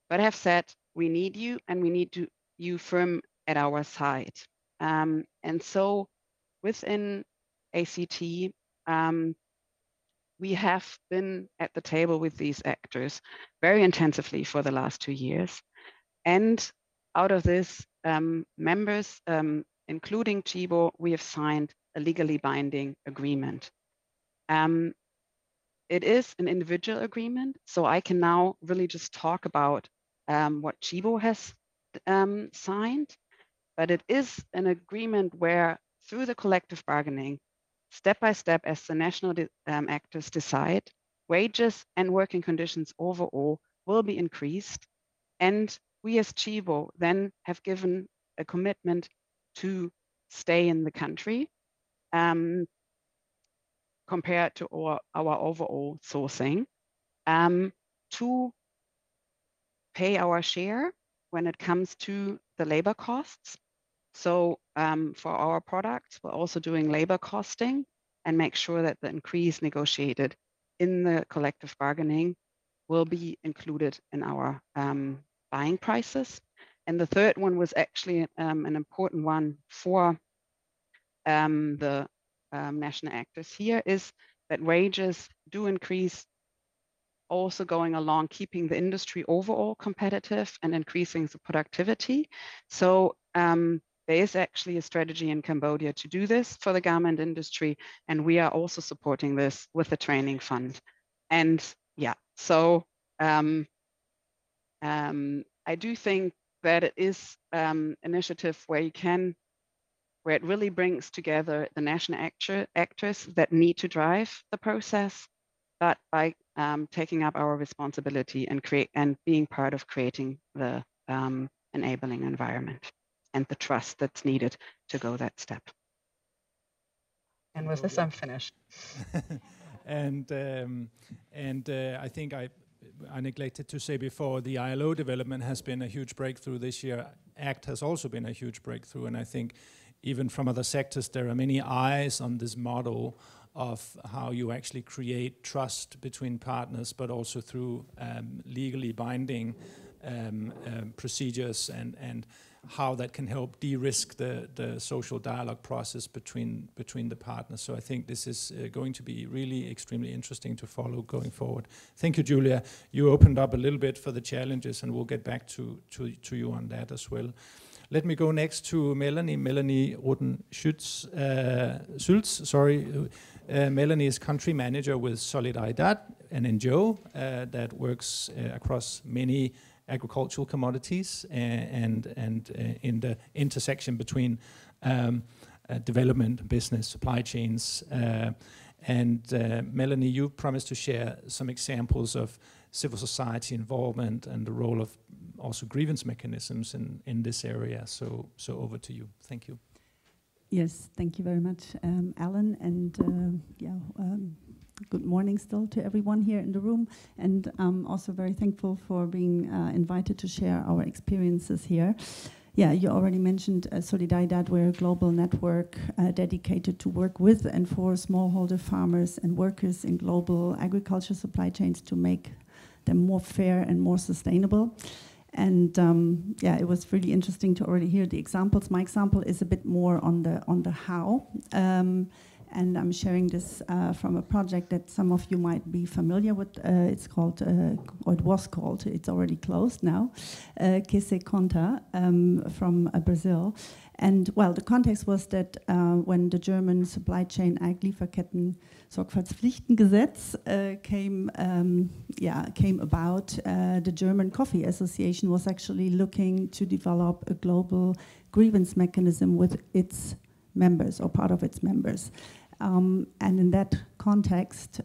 but have said, we need you and we need you firm at our side. And so within ACT, we have been at the table with these actors very intensively for the last 2 years. And out of this, members, including Chibo, we have signed a legally binding agreement. It is an individual agreement, so I can now really just talk about what Chibo has signed, but it is an agreement where through the collective bargaining, step by step, as the national actors decide, wages and working conditions overall will be increased. And we as Chibo then have given a commitment to stay in the country compared to our overall sourcing, to pay our share when it comes to the labor costs. So for our products, we're also doing labor costing and make sure that the increase negotiated in the collective bargaining will be included in our buying prices. And the third one was actually an important one for the national actors here, is that wages do increase, also going along, keeping the industry overall competitive and increasing the productivity. So there is actually a strategy in Cambodia to do this for the garment industry, and we are also supporting this with the training fund. And yeah, so I do think that it is initiative where it really brings together the national actors that need to drive the process, but by taking up our responsibility and being part of creating the enabling environment and the trust that's needed to go that step. And with this, I'm finished. And I think I neglected to say before, the ILO development has been a huge breakthrough this year. ACT has also been a huge breakthrough, and I think even from other sectors, there are many eyes on this model of how you actually create trust between partners, but also through legally binding procedures and how that can help de-risk the social dialogue process between the partners. So I think this is going to be really extremely interesting to follow going forward. Thank you, Julia. You opened up a little bit for the challenges, and we'll get back to you on that as well. Let me go next to Melanie Roden-Schultz. Melanie is country manager with Solidaridad, an NGO that works across many agricultural commodities and in the intersection between development, business, supply chains. Melanie, you promised to share some examples of civil society involvement and the role of also grievance mechanisms in this area. So over to you. Thank you. Yes, thank you very much, Alan, and good morning still to everyone here in the room, and I'm also very thankful for being invited to share our experiences here. yeah, you already mentioned Solidaridad. We're a global network dedicated to work with and for smallholder farmers and workers in global agriculture supply chains to make them more fair and more sustainable. And yeah, it was really interesting to already hear the examples. My example is a bit more on the how. And I'm sharing this from a project that some of you might be familiar with. It's called, or it was called, it's already closed now, Que Se Conta from Brazil. And well, the context was that when the German supply chain Sorgfaltspflichtengesetz came about, the German Coffee Association was actually looking to develop a global grievance mechanism with its members or part of its members. And in that context,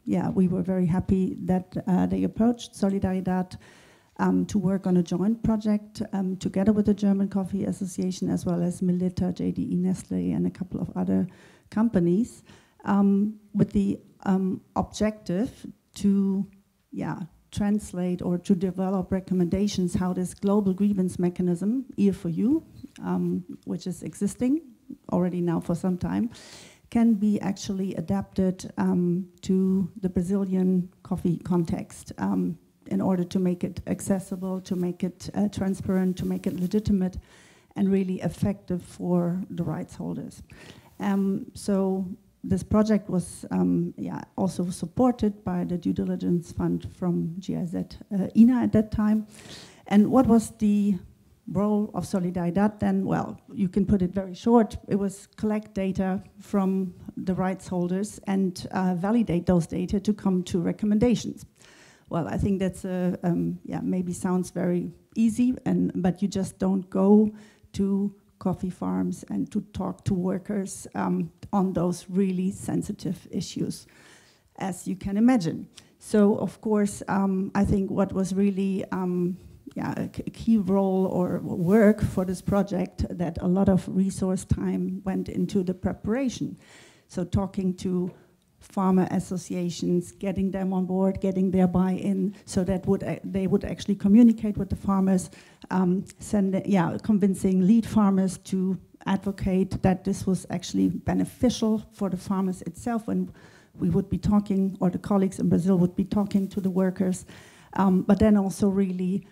yeah, we were very happy that they approached Solidaridad to work on a joint project together with the German Coffee Association as well as Melita, JDE, Nestle, and a couple of other companies with the objective to, yeah, translate or to develop recommendations how this global grievance mechanism, Ear for You, which is existing already now for some time, can be actually adapted to the Brazilian coffee context in order to make it accessible, to make it transparent, to make it legitimate and really effective for the rights holders. So this project was yeah, also supported by the Due Diligence Fund from GIZ INA at that time. And what was the role of Solidaridad then? Well, you can put it very short. It was collect data from the rights holders and validate those data to come to recommendations. Well, I think that's yeah, maybe sounds very easy, but you just don't go to coffee farms and to talk to workers on those really sensitive issues, as you can imagine. So, of course, I think what was really yeah, a key role or work for this project, that a lot of resource time went into the preparation. So talking to farmer associations, getting them on board, getting their buy-in, so that they would actually communicate with the farmers, convincing lead farmers to advocate that this was actually beneficial for the farmers itself when we would be talking, or the colleagues in Brazil would be talking to the workers, but then also really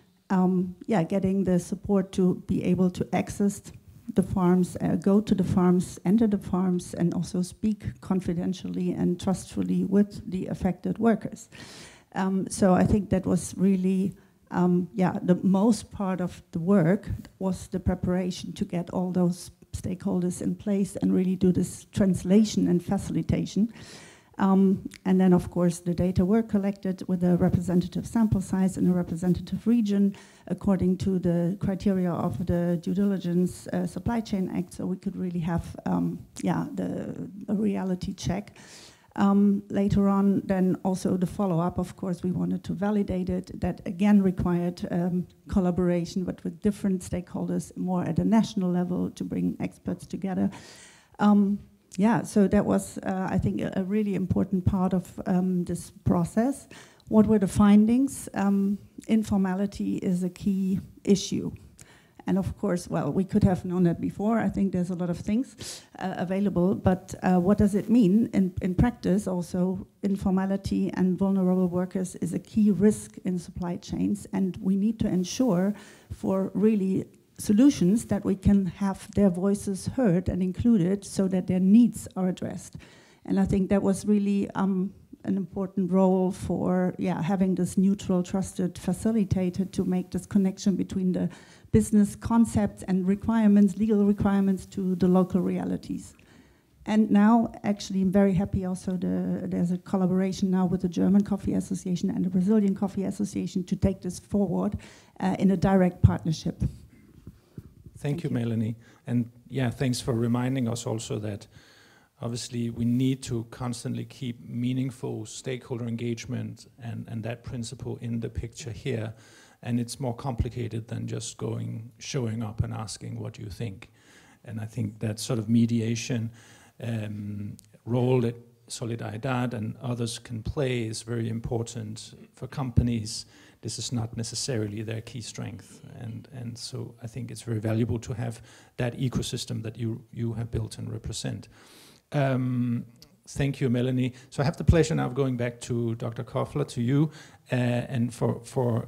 yeah, getting the support to be able to access the farms, go to the farms, enter the farms, and also speak confidentially and trustfully with the affected workers. So I think that was really, yeah, the most part of the work was the preparation to get all those stakeholders in place and really do this translation and facilitation. And then, of course, the data were collected with a representative sample size in a representative region according to the criteria of the Due Diligence Supply Chain Act, so we could really have yeah, a reality check. Later on, then also the follow-up, of course, we wanted to validate it. That again required collaboration, but with different stakeholders, more at a national level to bring experts together. Yeah, so that was, I think, a really important part of this process. What were the findings? Informality is a key issue. And of course, well, we could have known that before. I think there's a lot of things available, but what does it mean in practice? Also, informality and vulnerable workers is a key risk in supply chains, and we need to ensure for really solutions that we can have their voices heard and included so that their needs are addressed. And I think that was really an important role for having this neutral, trusted facilitator to make this connection between the business concepts and requirements, legal requirements, to the local realities. And now, actually, I'm very happy also there's a collaboration now with the German Coffee Association and the Brazilian Coffee Association to take this forward in a direct partnership. Thank you, Melanie. And yeah, thanks for reminding us also that obviously we need to constantly keep meaningful stakeholder engagement and that principle in the picture here. And it's more complicated than just showing up and asking what you think. And I think that sort of mediation role that solidaridad and others can play is very important for companies. This is not necessarily their key strength, and so I think it's very valuable to have that ecosystem that you have built and represent. Thank you, Melanie. So I have the pleasure now of going back to Dr. Koffler, to you, and for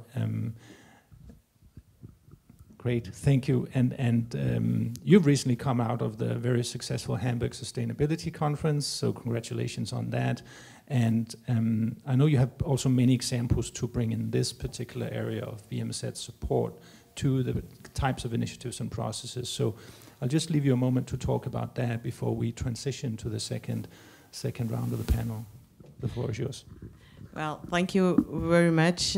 great, thank you. And you've recently come out of the very successful Hamburg Sustainability Conference, so congratulations on that. And I know you have also many examples to bring in this particular area of BMZ support to the types of initiatives and processes. So I'll just leave you a moment to talk about that before we transition to the second round of the panel. The floor is yours. Well, thank you very much.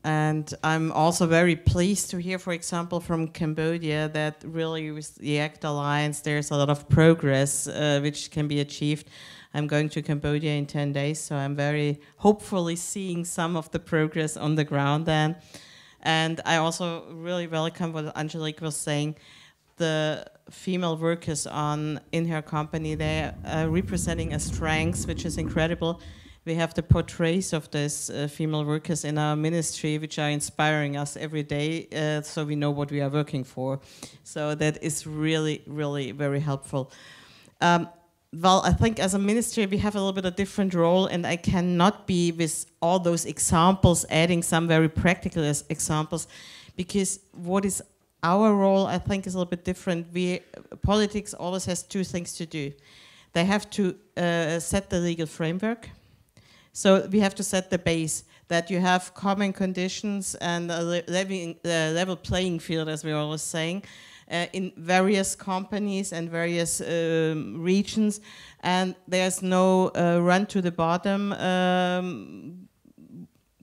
And I'm also very pleased to hear, for example, from Cambodia that really with the ACT Alliance, there's a lot of progress which can be achieved. I'm going to Cambodia in 10 days, so I'm very hopefully seeing some of the progress on the ground then. And I also really welcome what Angelique was saying. The female workers in her company, they are representing a strength which is incredible. We have the portraits of these female workers in our ministry, which are inspiring us every day, so we know what we are working for. So that is really, really very helpful. Well, I think as a ministry, we have a little bit of different role, and I cannot be with all those examples, adding some very practical examples, because what is our role, I think, is a little bit different. Politics always has two things to do. They have to set the legal framework. So we have to set the base, that you have common conditions and a level playing field, as we're always saying, in various companies and various regions. And there's no run to the bottom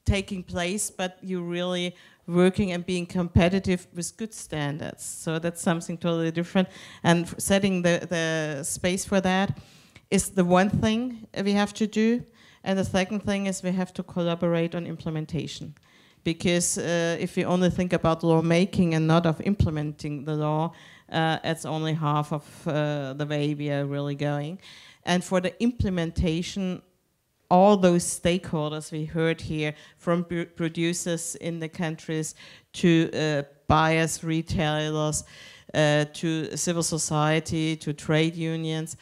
taking place, but you're really working and being competitive with good standards. So that's something totally different. And setting the space for that is the one thing we have to do. And the second thing is we have to collaborate on implementation. Because if we only think about lawmaking and not of implementing the law, it's only half of the way we are really going. And for the implementation, all those stakeholders we heard here, from producers in the countries to buyers, retailers, to civil society, to trade unions,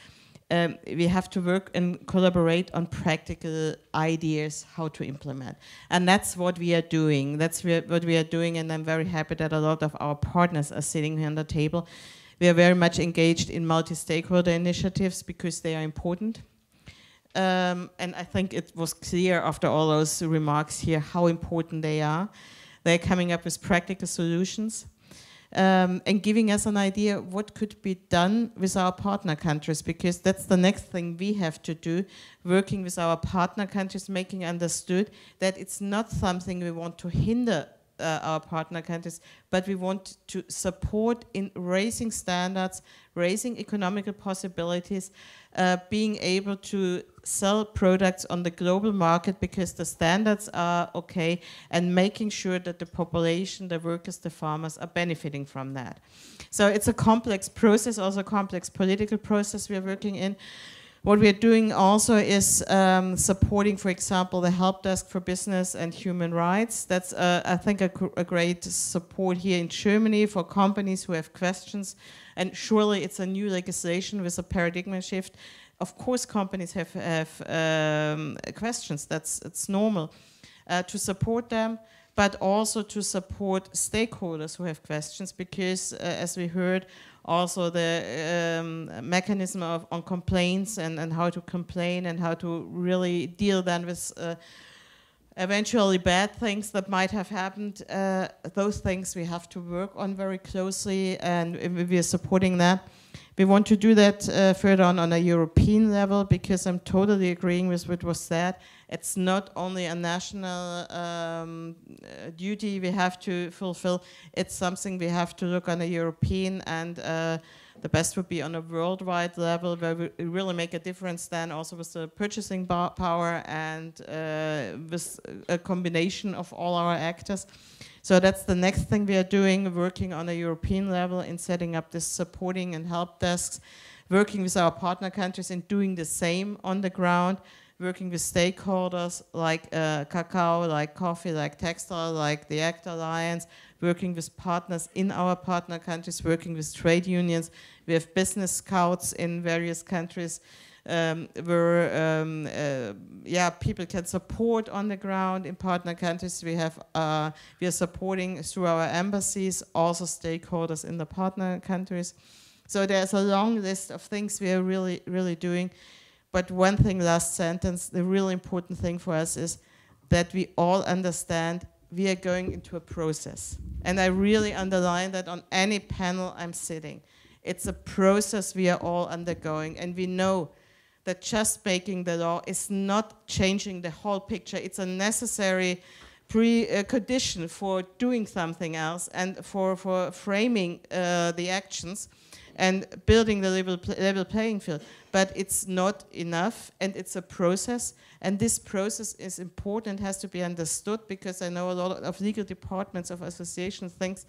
we have to work and collaborate on practical ideas how to implement. And that's what we are doing. That's what we are doing, and I'm very happy that a lot of our partners are sitting here on the table. We are very much engaged in multi-stakeholder initiatives because they are important. And I think it was clear after all those remarks here how important they are. They're coming up with practical solutions. And giving us an idea what could be done with our partner countries, because that's the next thing we have to do, working with our partner countries, making understood that it's not something we want to hinder our partner countries, but we want to support in raising standards, raising economical possibilities, being able to sell products on the global market because the standards are okay, and making sure that the population, the workers, the farmers are benefiting from that. So it's a complex process, also a complex political process we are working in. What we are doing also is supporting, for example, the help desk for business and human rights. That's, I think, a great support here in Germany for companies who have questions. And surely it's a new legislation with a paradigm shift. Of course, companies have questions. It's normal to support them, but also to support stakeholders who have questions, because, as we heard, also the mechanism on complaints and how to complain and how to really deal then with eventually bad things that might have happened. Those things we have to work on very closely, and we are supporting that. We want to do that further on a European level, because I'm totally agreeing with what was said. It's not only a national duty we have to fulfill, it's something we have to look on a European, and the best would be on a worldwide level, where we really make a difference then also with the purchasing power and with a combination of all our actors. So that's the next thing we are doing, working on a European level in setting up this supporting and help desks working with our partner countries and doing the same on the ground, working with stakeholders like cacao, like coffee, like textile, like the ACT Alliance, working with partners in our partner countries, working with trade unions. We have business scouts in various countries where people can support on the ground in partner countries. We are supporting through our embassies, also stakeholders in the partner countries. So there's a long list of things we are really, really doing. But one thing, last sentence, the really important thing for us is that we all understand we are going into a process. And I really underline that on any panel I'm sitting. It's a process we are all undergoing, and we know that just making the law is not changing the whole picture. It's a necessary condition for doing something else and for framing the actions and building the level playing field. But it's not enough, and it's a process, and this process is important, has to be understood, because I know a lot of legal departments of associations thinks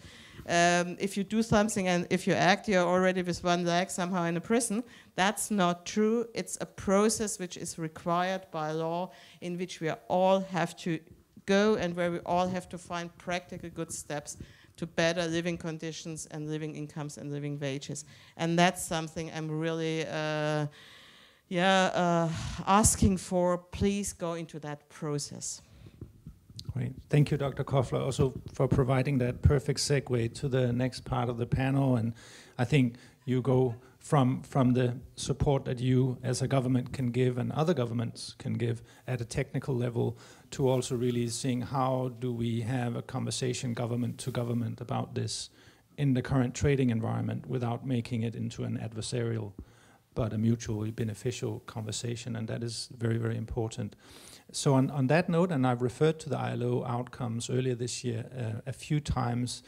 if you do something and if you act, you're already with one leg somehow in a prison. That's not true. It's a process which is required by law, in which we all have to go and where we all have to find practical good steps to better living conditions and living incomes and living wages. And that's something I'm really asking for. Please go into that process. Great. Thank you, Dr. Koffler, also for providing that perfect segue to the next part of the panel. And I think you go from the support that you as a government can give and other governments can give at a technical level to also really seeing how do we have a conversation government to government about this in the current trading environment without making it into an adversarial but a mutually beneficial conversation, and that is very, very important. So on that note, and I've referred to the ILO outcomes earlier this year a few times,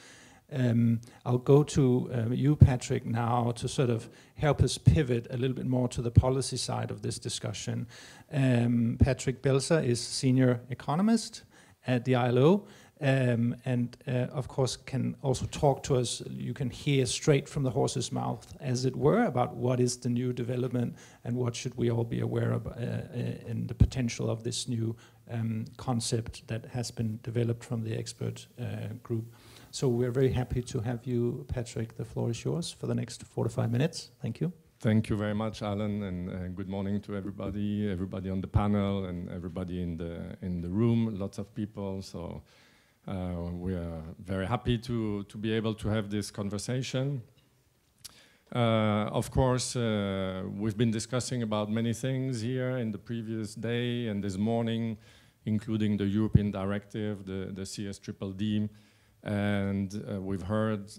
I'll go to you, Patrick, now to sort of help us pivot a little bit more to the policy side of this discussion. Patrick Belzer is senior economist at the ILO, and of course can also talk to us. You can hear straight from the horse's mouth, as it were, about what is the new development and what should we all be aware of in the potential of this new concept that has been developed from the expert group. So we're very happy to have you, Patrick. The floor is yours for the next 4 to 5 minutes. Thank you. Thank you very much, Alan, and good morning to everybody on the panel and everybody in the room. Lots of people. So we are very happy to be able to have this conversation. Of course, we've been discussing about many things here in the previous day and this morning, including the European directive, the CSDDD. And we've heard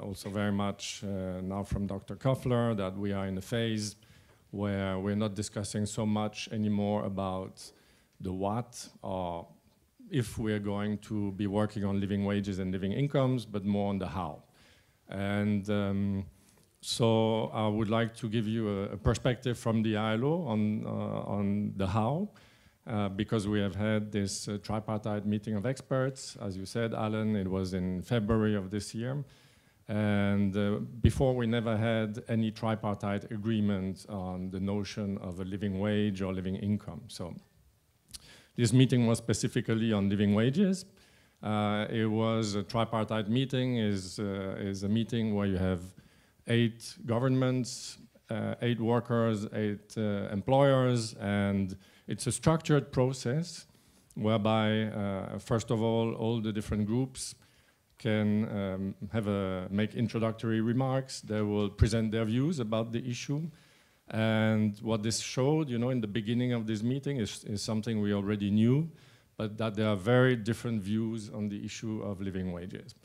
also very much now from Dr. Koffler that we are in a phase where we're not discussing so much anymore about the what or if we're going to be working on living wages and living incomes, but more on the how. And so I would like to give you a perspective from the ILO on the how. Because we have had this tripartite meeting of experts. As you said, Alan, it was in February of this year. And before, we never had any tripartite agreement on the notion of a living wage or living income. So this meeting was specifically on living wages. It was a tripartite meeting, is a meeting where you have 8 governments, 8 workers, 8 employers, and it's a structured process whereby, first of all the different groups can make introductory remarks. They will present their views about the issue. And what this showed, in the beginning of this meeting is something we already knew, but that there are very different views on the issue of living wages.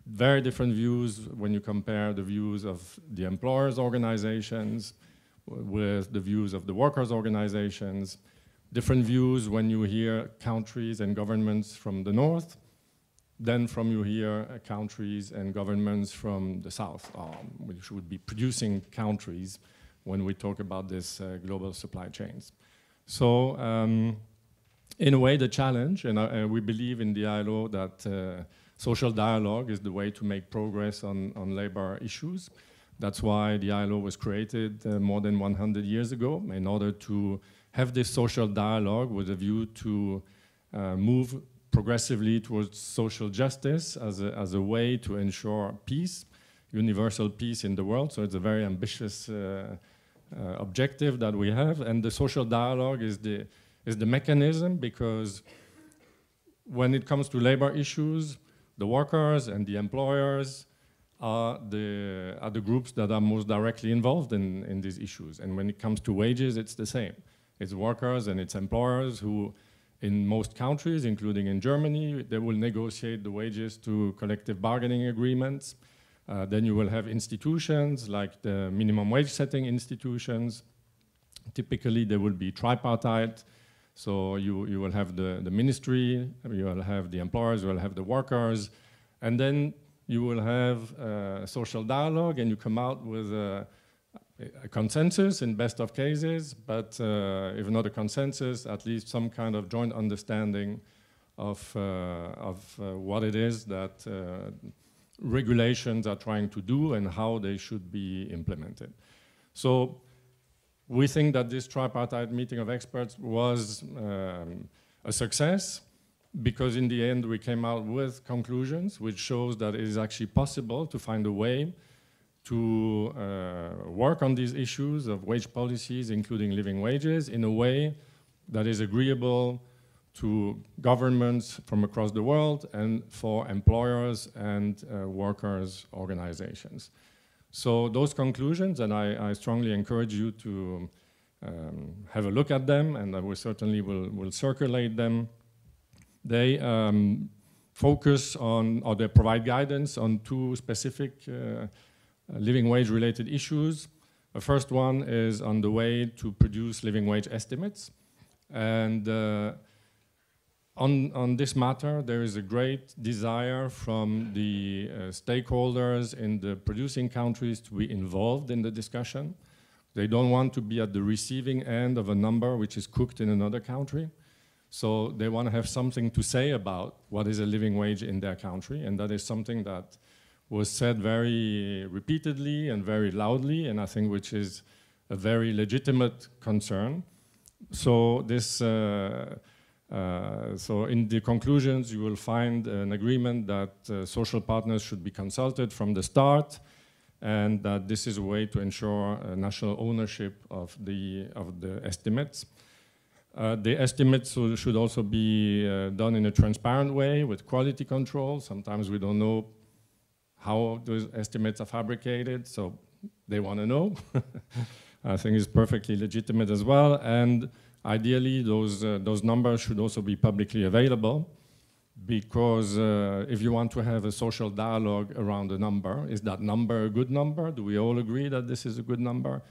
Very different views when you compare the views of the employers' organizations with the views of the workers' organizations. Different views when you hear countries and governments from the north, then from you hear countries and governments from the south, which would be producing countries when we talk about this global supply chains. So in a way, the challenge, and we believe in the ILO that social dialogue is the way to make progress on labor issues. That's why the ILO was created more than 100 years ago, in order to have this social dialogue with a view to move progressively towards social justice as a way to ensure peace, universal peace in the world. So it's a very ambitious objective that we have, and the social dialogue is the mechanism, because when it comes to labor issues, the workers and the employers are the groups that are most directly involved in these issues. And when it comes to wages, it's the same. It's workers and it's employers who, in most countries, including in Germany, they will negotiate the wages through collective bargaining agreements. Then you will have institutions like the minimum wage setting institutions. Typically, they will be tripartite. So you will have the ministry, you will have the employers, you will have the workers, and then you will have social dialogue, and you come out with a consensus in best of cases, but if not a consensus, at least some kind of joint understanding of what it is that regulations are trying to do and how they should be implemented. So we think that this tripartite meeting of experts was a success, because in the end we came out with conclusions which shows that it is actually possible to find a way to work on these issues of wage policies, including living wages, in a way that is agreeable to governments from across the world and for employers and workers' organizations. So those conclusions, and I strongly encourage you to have a look at them, and I will certainly will circulate them. They focus on, or they provide guidance on two specific living wage related issues. The first one is on the way to produce living wage estimates. And on this matter, there is a great desire from the stakeholders in the producing countries to be involved in the discussion. They don't want to be at the receiving end of a number which is cooked in another country. So they want to have something to say about what is a living wage in their country, and that is something that was said very repeatedly and very loudly, and I think which is a very legitimate concern. So this, so in the conclusions, you will find an agreement that social partners should be consulted from the start, and that this is a way to ensure national ownership of the estimates. The estimates should also be done in a transparent way with quality control. Sometimes we don't know how those estimates are fabricated, so they want to know. I think it's perfectly legitimate as well. And ideally, those numbers should also be publicly available, because if you want to have a social dialogue around a number, is that number a good number? Do we all agree that this is a good number?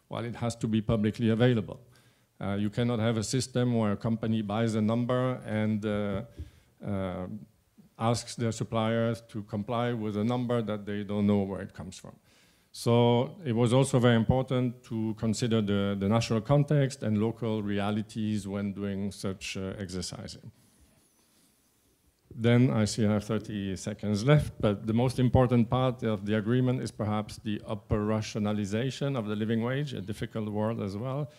Well, it has to be publicly available. You cannot have a system where a company buys a number and asks their suppliers to comply with a number that they don't know where it comes from. So it was also very important to consider the national context and local realities when doing such exercising. Then I see I have 30 seconds left, but the most important part of the agreement is perhaps the operationalization of the living wage, a difficult word as well.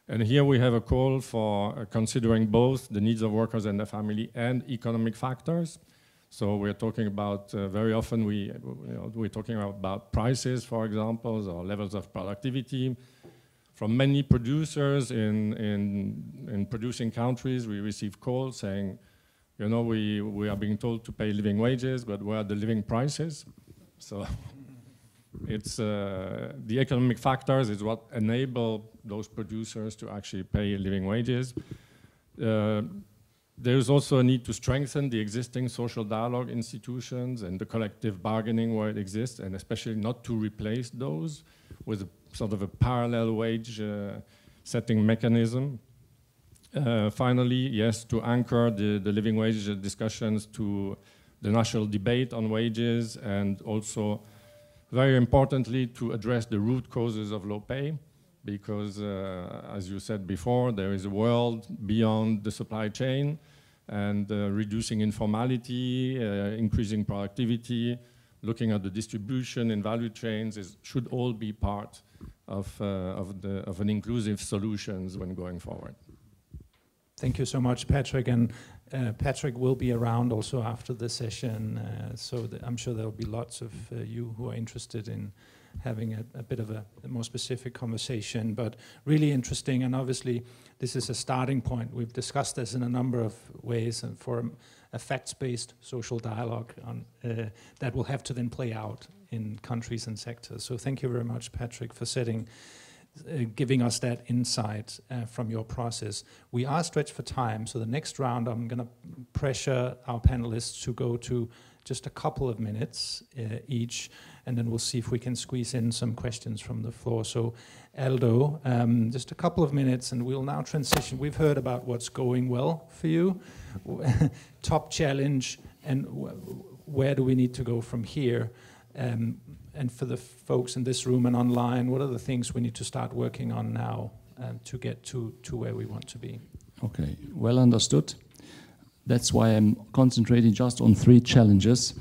And here we have a call for considering both the needs of workers and their family and economic factors. So we're talking about, very often we're talking about prices, for example, or levels of productivity. From many producers in producing countries, we receive calls saying, you know, we are being told to pay living wages, but where are the living prices? So it's the economic factors is what enable those producers to actually pay living wages. There's also a need to strengthen the existing social dialogue institutions and the collective bargaining where it exists, and especially not to replace those with a, sort of a parallel wage setting mechanism. Finally, yes, to anchor the living wage discussions to the national debate on wages, and also, very importantly, to address the root causes of low pay, because, as you said before, there is a world beyond the supply chain, and reducing informality, increasing productivity, looking at the distribution and value chains should all be part of an inclusive solutions when going forward. Thank you so much, Patrick. And Patrick will be around also after the session, so I'm sure there will be lots of you who are interested in having a bit of a more specific conversation, but really interesting. And obviously, this is a starting point. We've discussed this in a number of ways, and for a facts-based social dialogue on, that will have to then play out in countries and sectors. So thank you very much, Patrick, for giving us that insight from your process. We are stretched for time, so the next round I'm going to pressure our panelists to go to just a couple of minutes each, and then we'll see if we can squeeze in some questions from the floor. So Aldo, just a couple of minutes and we'll now transition. We've heard about what's going well for you, top challenge, and where do we need to go from here? And for the folks in this room and online, what are the things we need to start working on now to get to where we want to be? Okay, well understood. That's why I'm concentrating just on 3 challenges.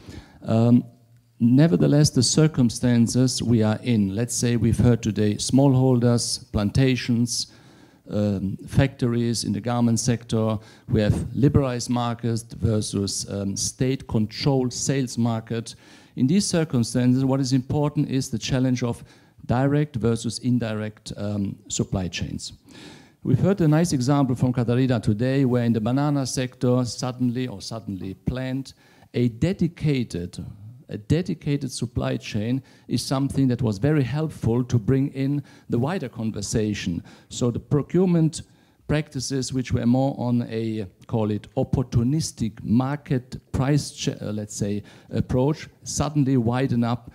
Nevertheless, the circumstances we are in, let's say we've heard today smallholders, plantations, factories in the garment sector, we have liberalized markets versus state-controlled sales market. In these circumstances, what is important is the challenge of direct versus indirect supply chains. We've heard a nice example from Katharina today, where in the banana sector, suddenly planned, a dedicated supply chain is something that was very helpful to bring in the wider conversation. So the procurement practices which were more on a, call it, opportunistic market price, let's say, approach, suddenly widen up.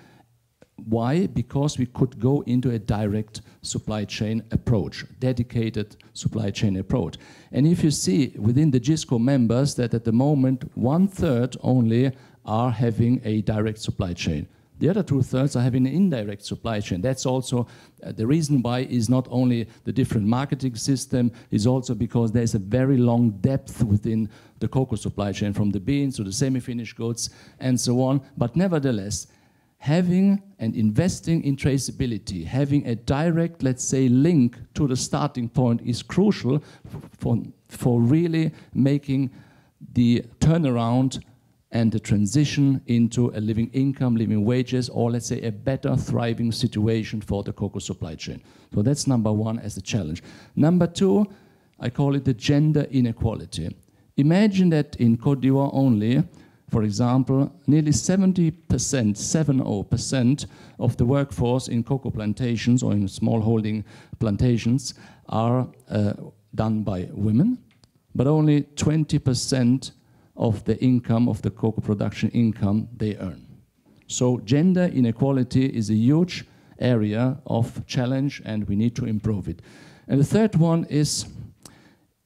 Why? Because we could go into a direct supply chain approach, dedicated supply chain approach. And if you see within the GISCO members that at the moment 1/3 only are having a direct supply chain. The other 2/3 are having an indirect supply chain. That's also the reason why is not only the different marketing system, is also because there's a very long depth within the cocoa supply chain, from the beans to the semi-finished goods and so on. But nevertheless, having and investing in traceability, having a direct, let's say, link to the starting point is crucial for really making the turnaround and the transition into a living income, living wages, or let's say a better thriving situation for the cocoa supply chain. So that's number 1 as a challenge. Number 2, I call it the gender inequality. Imagine that in Côte d'Ivoire only, for example, nearly 70% of the workforce in cocoa plantations or in smallholding plantations are done by women, but only 20% of the income, of the cocoa production income they earn. So gender inequality is a huge area of challenge and we need to improve it. And the third one is,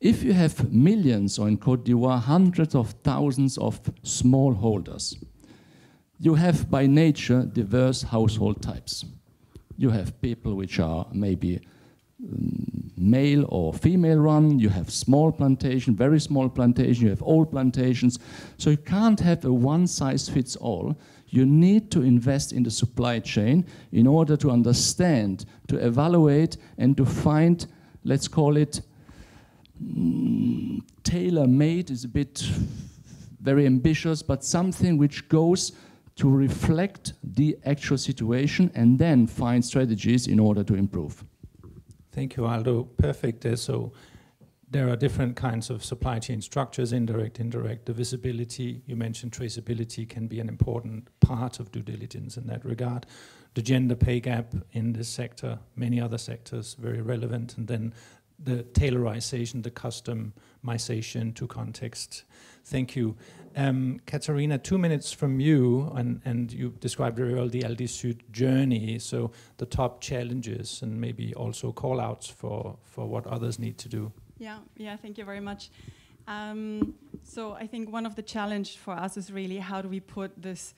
if you have millions, or in Côte d'Ivoire, hundreds of thousands of smallholders, you have by nature diverse household types. You have people which are maybe male or female run, you have small plantation, very small plantation, you have old plantations. So you can't have a one size fits all. You need to invest in the supply chain in order to understand, to evaluate, and to find, let's call it, tailor-made is a bit very ambitious, but something which goes to reflect the actual situation and then find strategies in order to improve. Thank you, Aldo. Perfect. So there are different kinds of supply chain structures, indirect, the visibility. You mentioned traceability can be an important part of due diligence in that regard. The gender pay gap in this sector, many other sectors, very relevant. And then the tailorization, the customization to context. Thank you. Katharina, 2 minutes from you, and you described very well the LD Sud journey, so the top challenges and maybe also call-outs for what others need to do. Yeah, thank you very much. So I think one of the challenge for us is really how do we put this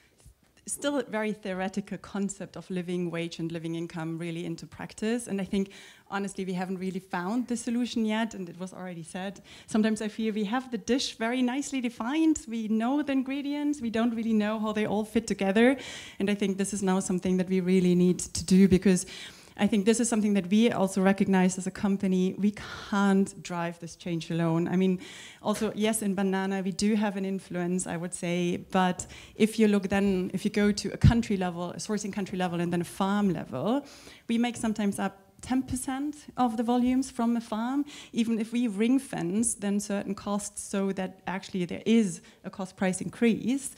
still a very theoretical concept of living wage and living income really into practice. And I think, honestly, we haven't really found the solution yet, and it was already said. Sometimes I feel we have the dish very nicely defined. We know the ingredients. We don't really know how they all fit together. And I think this is now something that we really need to do, because I think this is something that we also recognize as a company. We can't drive this change alone. I mean, also, yes, in banana, we do have an influence, I would say. But if you look then, if you go to a country level, a sourcing country level, and then a farm level, we make sometimes up 10% of the volumes from a farm. Even if we ring fence then certain costs so that actually there is a cost price increase,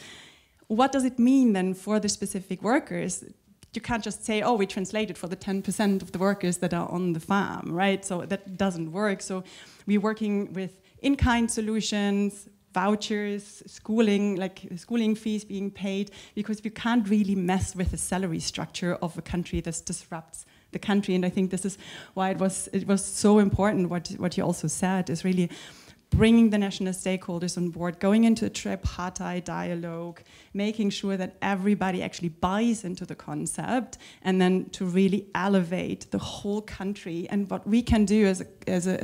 what does it mean then for the specific workers? You can't just say, oh, we translate it for the 10% of the workers that are on the farm, right? So that doesn't work. So we're working with in-kind solutions, vouchers, schooling, like schooling fees being paid, because we can't really mess with the salary structure of a country that disrupts the country. And I think this is why it was so important what you also said, is really bringing the national stakeholders on board, going into a tripartite dialogue, making sure that everybody actually buys into the concept, and then to really elevate the whole country. And what we can do as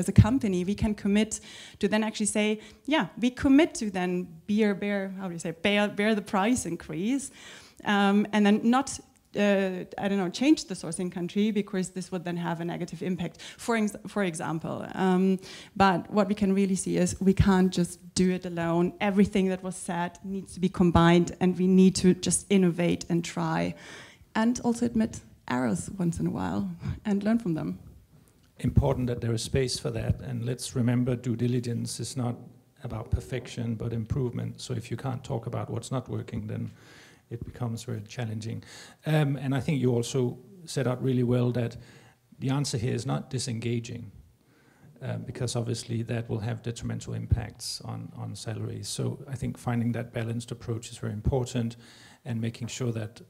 a company, we can commit to then actually say, yeah, we commit to then bear the price increase, and then not change the sourcing country, because this would then have a negative impact, for example. But what we can really see is we can't just do it alone. Everything that was said needs to be combined, and we need to just innovate and try, and also admit errors once in a while and learn from them. Important that there is space for that, and let's remember, due diligence is not about perfection, but improvement. So if you can't talk about what's not working, then it becomes very challenging. And I think you also set out really well that the answer here is not disengaging, because obviously that will have detrimental impacts on salaries. So I think finding that balanced approach is very important, and making sure that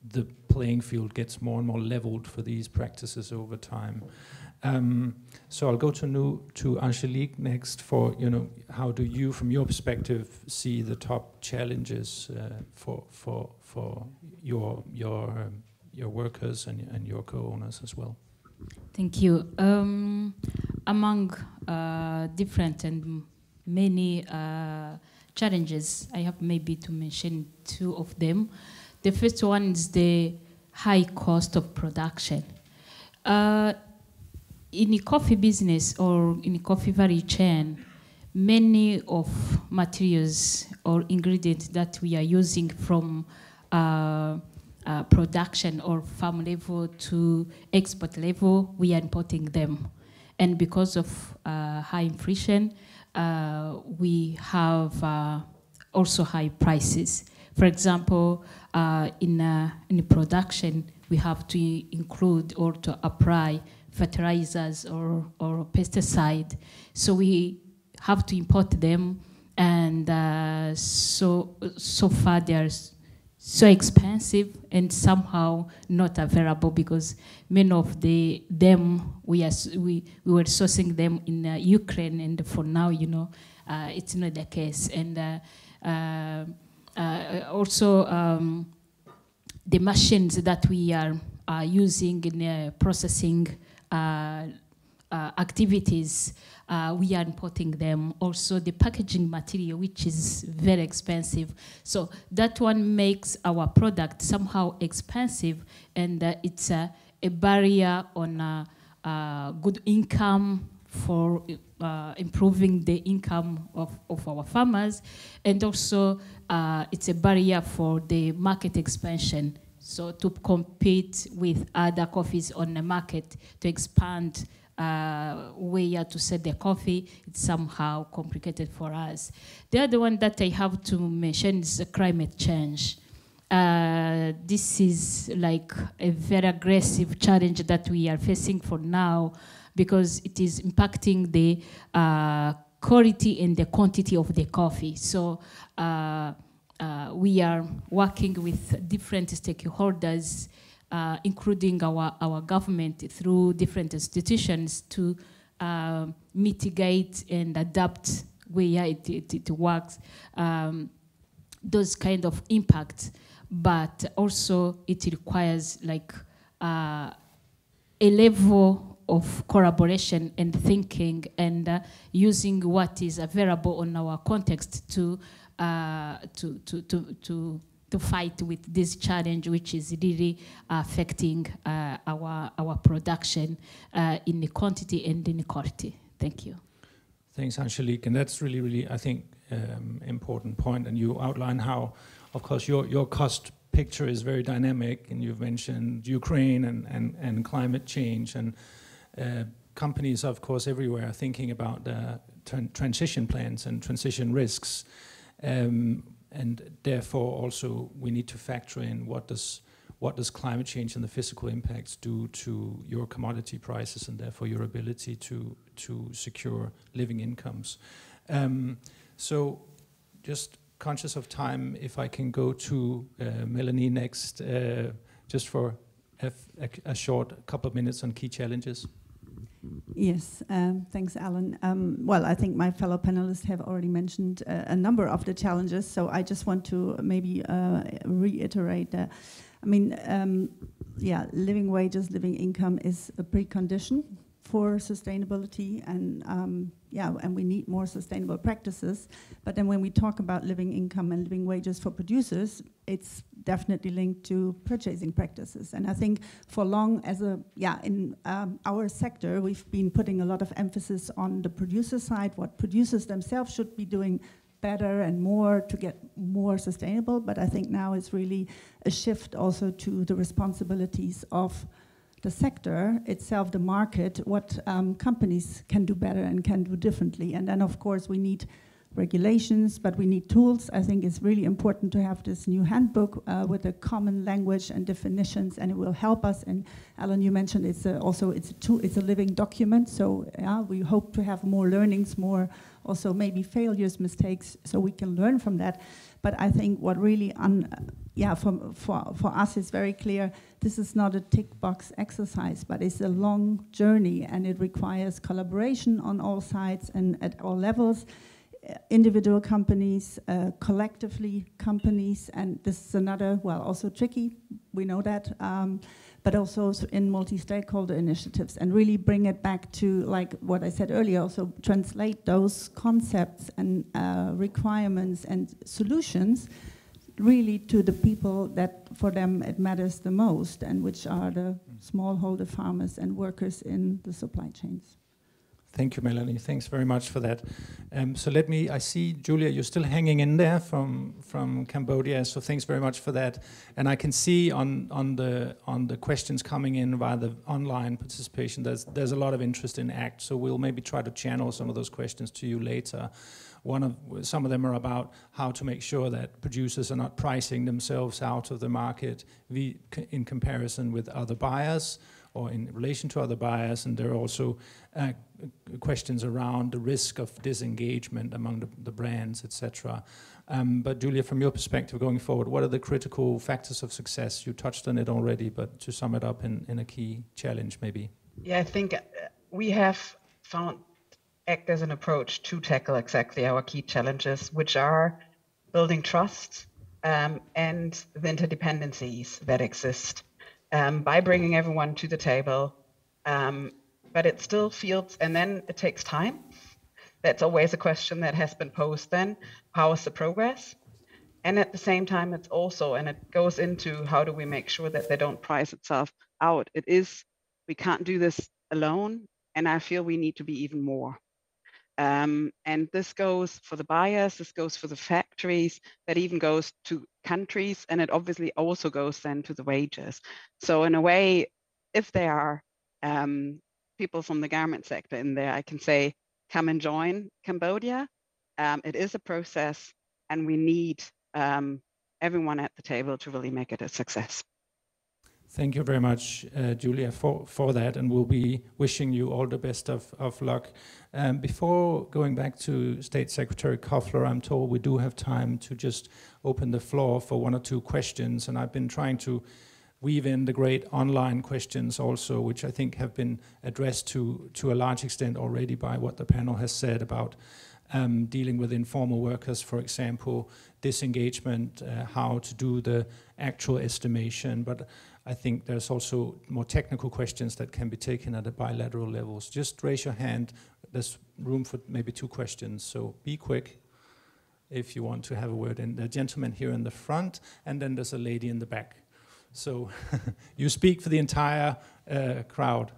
the playing field gets more and more leveled for these practices over time. So I'll go to Angelique next for, how do you, from your perspective, see the top challenges for your workers and your co-owners as well? Thank you. Among different and many challenges, I have maybe to mention two of them. The first one is the high cost of production. In the coffee business or in the coffee value chain, many of materials or ingredients that we are using from production or farm level to export level, we are importing them. And because of high inflation, we have also high prices. For example, in production, we have to include or to apply fertilizers or pesticide. So we have to import them, and so far they are so expensive and somehow not available, because many of them we were sourcing them in Ukraine, and for now, it's not the case. And also the machines that we are using in processing activities, we are importing them. Also the packaging material, which is very expensive. So that one makes our product somehow expensive, and it's a barrier on good income for improving the income of our farmers, and also it's a barrier for the market expansion. So to compete with other coffees on the market, to expand where to sell the coffee, it's somehow complicated for us. The other one that I have to mention is climate change. This is like a very aggressive challenge that we are facing for now, because it is impacting the quality and the quantity of the coffee. So we are working with different stakeholders, including our government through different institutions, to mitigate and adapt where it works. those kind of impacts, but also it requires like a level of collaboration and thinking and using what is available on our context to fight with this challenge, which is really affecting our production in the quantity and in the quality. Thank you. Thanks, Angelique, and that's really, really, I think, important point. And you outline how, of course, your cost picture is very dynamic, and you've mentioned Ukraine and climate change, and companies, of course, everywhere are thinking about transition plans and transition risks. And therefore, also, we need to factor in what does climate change and the physical impacts do to your commodity prices, and therefore your ability to secure living incomes. So, just conscious of time, if I can go to Melanie next, just for a short couple of minutes on key challenges. Yes, thanks, Alan. Well, I think my fellow panelists have already mentioned a number of the challenges, so I just want to maybe reiterate that. I mean, yeah, living wages, living income is a precondition for sustainability, and yeah, and we need more sustainable practices. But then when we talk about living income and living wages for producers, it's definitely linked to purchasing practices. And I think for long, in our sector, we've been putting a lot of emphasis on the producer side, what producers themselves should be doing better and more to get more sustainable. But I think now it's really a shift also to the responsibilities of the sector itself, the market, what companies can do better and can do differently. And then, of course, we need regulations, but we need tools. I think it's really important to have this new handbook with a common language and definitions, and it will help us. And Alan, you mentioned it's a living document. So yeah, we hope to have more learnings, more also maybe failures, mistakes, so we can learn from that. But I think what really, for us is very clear, this is not a tick box exercise, but it's a long journey, and it requires collaboration on all sides and at all levels. Individual companies, collectively companies, and this is another, well, also tricky, we know that, but also in multi-stakeholder initiatives, and really bring it back to, like what I said earlier, also translate those concepts and requirements and solutions really to the people that for them it matters the most, and which are the smallholder farmers and workers in the supply chains. Thank you, Melanie. Thanks very much for that. So I see, Julia, you're still hanging in there from Cambodia, so thanks very much for that. And I can see on the questions coming in via the online participation, there's a lot of interest in ACT, so we'll maybe try to channel some of those questions to you later. Some of them are about how to make sure that producers are not pricing themselves out of the market in comparison with other buyers, or in relation to other buyers, and there are also questions around the risk of disengagement among the brands, etc. But Julia, from your perspective going forward, what are the critical factors of success? You touched on it already, but to sum it up in a key challenge maybe. Yeah, I think we have found ACT as an approach to tackle exactly our key challenges, which are building trust and the interdependencies that exist. By bringing everyone to the table, but it still feels, and then it takes time. That's always a question that has been posed then, how is the progress? And at the same time, it's also, and it goes into how do we make sure that they don't price itself out. We can't do this alone, and I feel we need to be even more. And this goes for the buyers, this goes for the factories, that even goes to countries, and it obviously also goes then to the wages. So in a way, if there are people from the garment sector in there, I can say, come and join Cambodia. It is a process, and we need everyone at the table to really make it a success. Thank you very much, Julia, for that, and we'll be wishing you all the best of luck. Before going back to State Secretary Koffler, I'm told we do have time to just open the floor for one or two questions, and I've been trying to weave in the great online questions also, which I think have been addressed to a large extent already by what the panel has said about dealing with informal workers, for example, disengagement, how to do the actual estimation. But I think there's also more technical questions that can be taken at the bilateral levels. Just raise your hand. There's room for maybe 2 questions, so be quick if you want to have a word. And the gentleman here in the front, and then there's a lady in the back. So you speak for the entire crowd.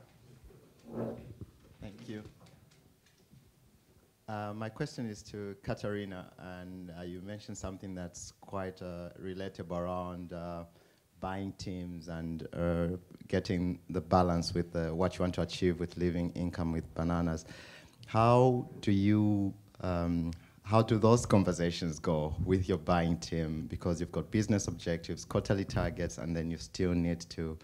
Thank you. My question is to Katarina, and you mentioned something that's quite relatable around buying teams and getting the balance with what you want to achieve with living income with bananas. How do those conversations go with your buying team? Because you've got business objectives, quarterly targets, and then you still need to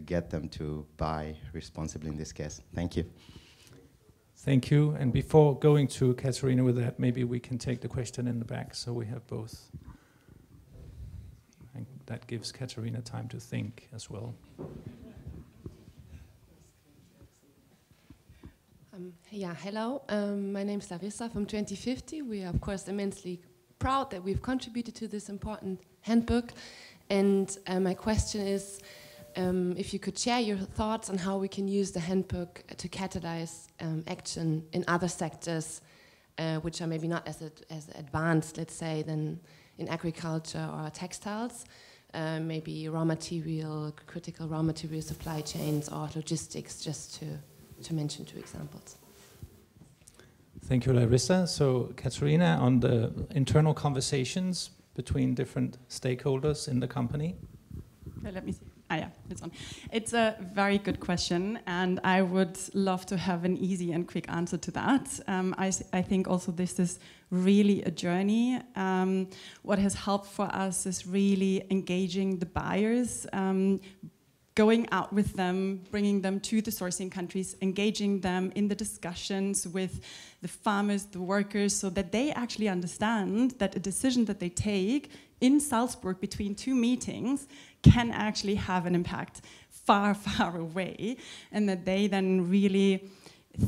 get them to buy responsibly in this case. Thank you. Thank you. And before going to Katarina with that, maybe we can take the question in the back so we have both. And that gives Katarina time to think as well. Yeah, hello. My name is Larissa from 2050. We are, of course, immensely proud that we've contributed to this important handbook. And my question is, if you could share your thoughts on how we can use the handbook to catalyze action in other sectors, which are maybe not as advanced, let's say, than in agriculture or textiles, maybe critical raw material supply chains or logistics, just to mention 2 examples. Thank you, Larissa. So, Katarina, on the internal conversations between different stakeholders in the company? Let me see. Yeah, it's on. It's a very good question, and I would love to have an easy and quick answer to that. I think also this is really a journey. What has helped for us is really engaging the buyers, going out with them, bringing them to the sourcing countries, engaging them in the discussions with the farmers, the workers, so that they actually understand that a decision that they take in Salzburg between 2 meetings can actually have an impact far, far away, and that they then really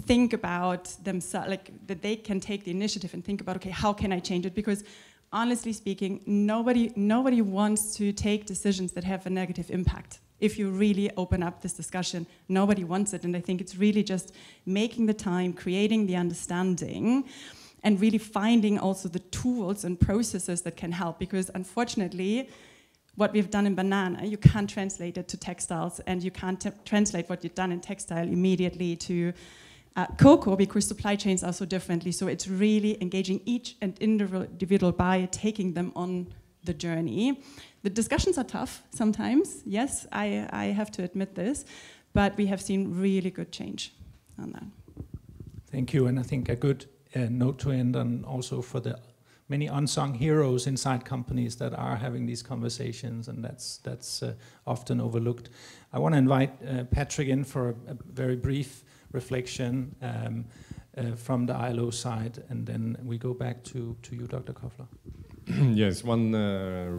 think about themselves, like that they can take the initiative and think about, okay, how can I change it? Because honestly speaking, nobody wants to take decisions that have a negative impact. If you really open up this discussion, nobody wants it, and I think it's really just making the time, creating the understanding, and really finding also the tools and processes that can help, because unfortunately, what we've done in banana, you can't translate it to textiles, and you can't translate what you've done in textile immediately to cocoa, because supply chains are so differently. So it's really engaging each and individual buyer, taking them on the journey. The discussions are tough sometimes, yes, I have to admit this, but we have seen really good change on that. Thank you, and I think a good note to end on also for the many unsung heroes inside companies that are having these conversations, and that's often overlooked. I want to invite Patrick in for a very brief reflection from the ILO side, and then we go back to you, Dr. Koffler. Yes, one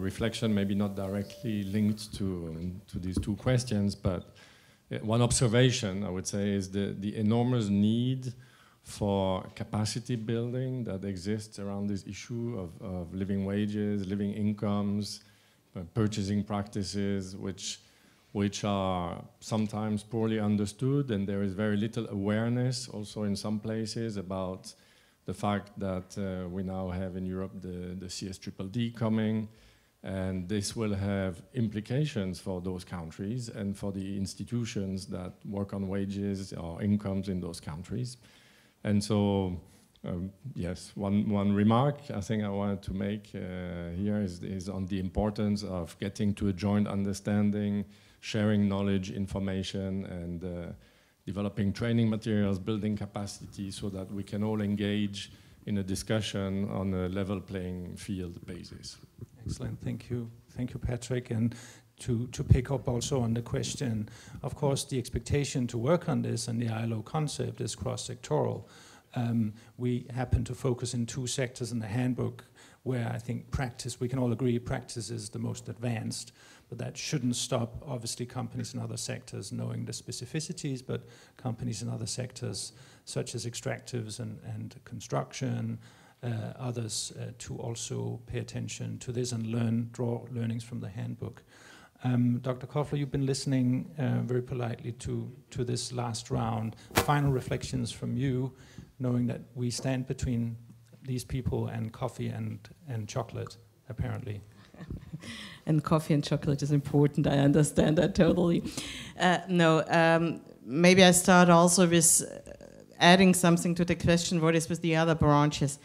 reflection, maybe not directly linked to these 2 questions, but one observation, I would say, is the enormous need for capacity building that exists around this issue of living wages, living incomes, purchasing practices, which are sometimes poorly understood, and there is very little awareness also in some places about the fact that we now have in Europe the CSDDD coming, and this will have implications for those countries and for the institutions that work on wages or incomes in those countries. And so, yes, one remark I think I wanted to make here is on the importance of getting to a joint understanding, sharing knowledge, information, and developing training materials, building capacity so that we can all engage in a discussion on a level playing field basis. Excellent, thank you. Thank you, Patrick. And to pick up also on the question, of course, the expectation to work on this and the ILO concept is cross-sectoral. We happen to focus in 2 sectors in the handbook where I think practice, we can all agree practice is the most advanced, but that shouldn't stop, obviously, companies in other sectors knowing the specificities, but companies in other sectors such as extractives and construction, others to also pay attention to this and draw learnings from the handbook. Dr. Koffler, you've been listening very politely to this last round. Final reflections from you, knowing that we stand between these people and coffee and chocolate, apparently. And coffee and chocolate is important, I understand that totally. Maybe I start also with adding something to the question, what is with the other branches?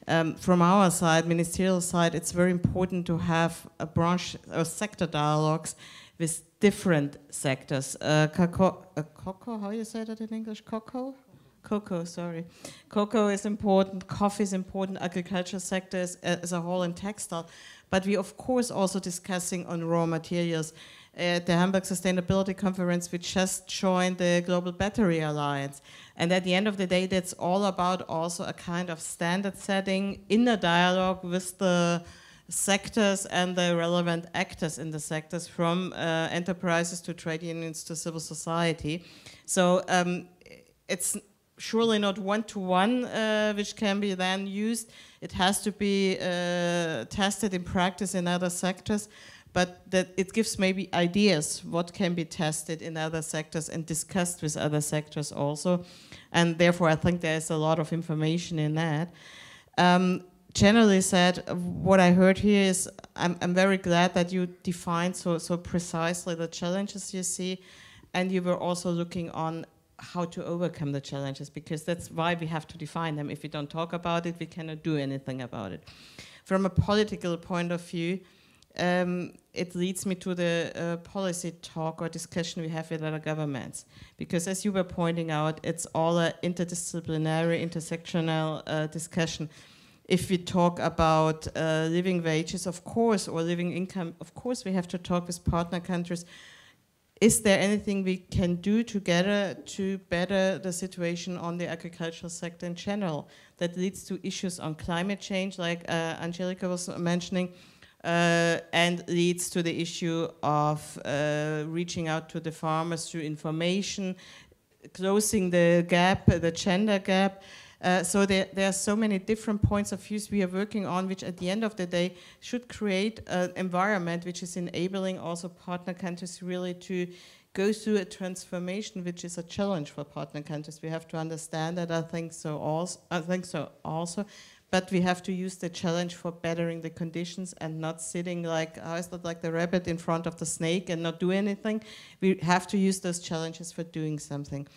From our side, ministerial side, it's very important to have a branch or sector dialogues with different sectors. Cocoa, how you say that in English? Cocoa? Cocoa, sorry. Cocoa is important, coffee is important, agriculture sector is, as a whole, and textile. But we, of course, also discussing on raw materials. At the Hamburg Sustainability Conference, we just joined the Global Battery Alliance. And at the end of the day, that's all about also a kind of standard setting in a dialogue with the sectors and the relevant actors in the sectors, from enterprises to trade unions to civil society. So it's surely not one-to-one, which can be then used. It has to be tested in practice in other sectors, but that it gives maybe ideas what can be tested in other sectors and discussed with other sectors also. And therefore, I think there's a lot of information in that. Generally said, what I heard here is, I'm very glad that you defined so precisely the challenges you see, and you were also looking on how to overcome the challenges, because that's why we have to define them. If we don't talk about it, we cannot do anything about it. From a political point of view, it leads me to the policy talk or discussion we have with other governments. Because as you were pointing out, it's all an interdisciplinary, intersectional discussion. If we talk about living wages, of course, or living income, of course we have to talk with partner countries. Is there anything we can do together to better the situation on the agricultural sector in general that leads to issues on climate change, like Angelica was mentioning, and leads to the issue of reaching out to the farmers through information, closing the gap, the gender gap. So there are so many different points of view we are working on, which at the end of the day should create an environment which is enabling also partner countries really to go through a transformation, which is a challenge for partner countries. We have to understand that, I think so also. But we have to use the challenge for bettering the conditions and not sitting like, how is that, like the rabbit in front of the snake and not do anything. We have to use those challenges for doing something.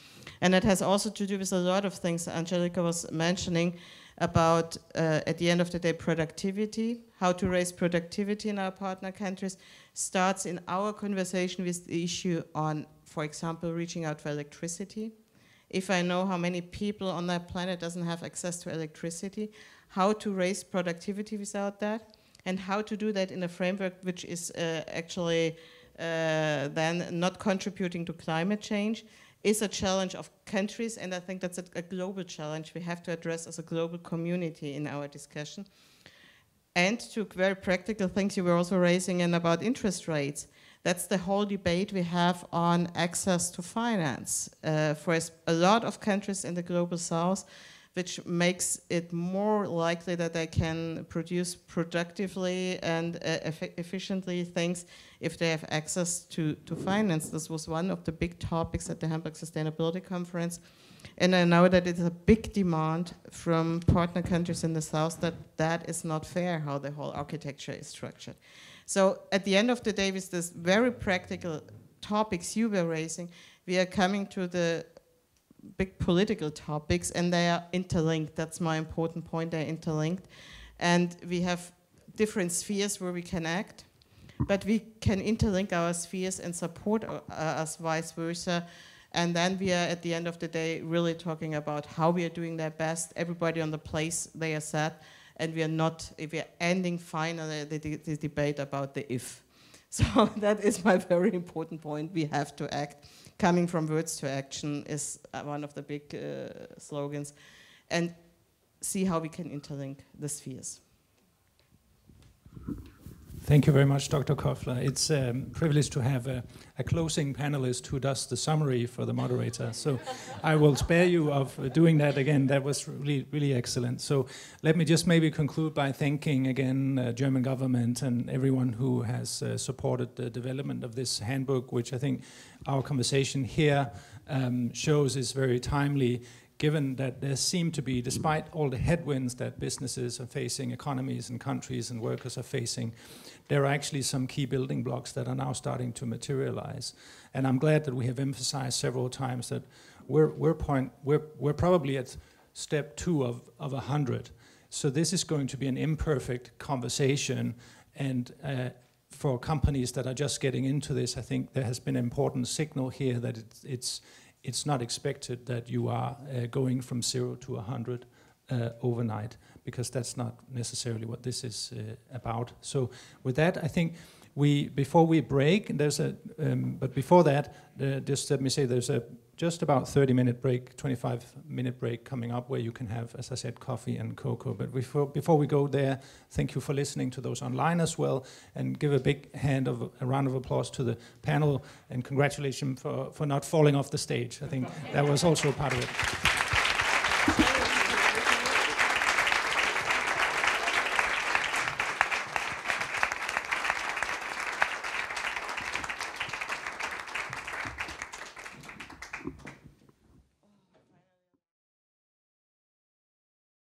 And it has also to do with a lot of things Angelica was mentioning about, at the end of the day, productivity, how to raise productivity in our partner countries, starts in our conversation with the issue on, for example, reaching out for electricity. If I know how many people on that planet doesn't have access to electricity, how to raise productivity without that, and how to do that in a framework which is actually then not contributing to climate change, is a challenge of countries, and I think that's a global challenge we have to address as a global community in our discussion. And to very practical things you were also raising, and about interest rates. That's the whole debate we have on access to finance for a lot of countries in the global south, which makes it more likely that they can produce productively and efficiently things if they have access to finance. This was one of the big topics at the Hamburg Sustainability Conference. And I know that it's a big demand from partner countries in the south that is not fair how the whole architecture is structured. So at the end of the day, with this very practical topics you were raising, we are coming to the big political topics, and they are interlinked. That's my important point, they're interlinked. And we have different spheres where we can act, but we can interlink our spheres and support us vice versa. And then we are, at the end of the day, really talking about how we are doing their best, everybody on the place they are set, and we are not, if we are ending finally the debate about the if. So that is my very important point. We have to act. Coming from words to action is one of the big slogans, and see how we can interlink the spheres. Thank you very much, Dr. Koffler. It's a privilege to have a closing panelist who does the summary for the moderator. So I will spare you of doing that again. That was really, really excellent. So let me just maybe conclude by thanking again German government and everyone who has supported the development of this handbook, which I think our conversation here shows is very timely, given that there seem to be, despite all the headwinds that businesses are facing, economies and countries and workers are facing, there are actually some key building blocks that are now starting to materialize. And I'm glad that we have emphasized several times that we're probably at step 2 of 100. So this is going to be an imperfect conversation, and for companies that are just getting into this, I think there has been an important signal here that it's not expected that you are going from 0 to 100 overnight, because that's not necessarily what this is about. So with that, I think before we break, but before that, just let me say there's a just about 30-minute break, 25-minute break coming up where you can have, as I said, coffee and cocoa. But before we go there, thank you for listening to those online as well, and give a big a round of applause to the panel, and congratulations for not falling off the stage. I think that was also part of it.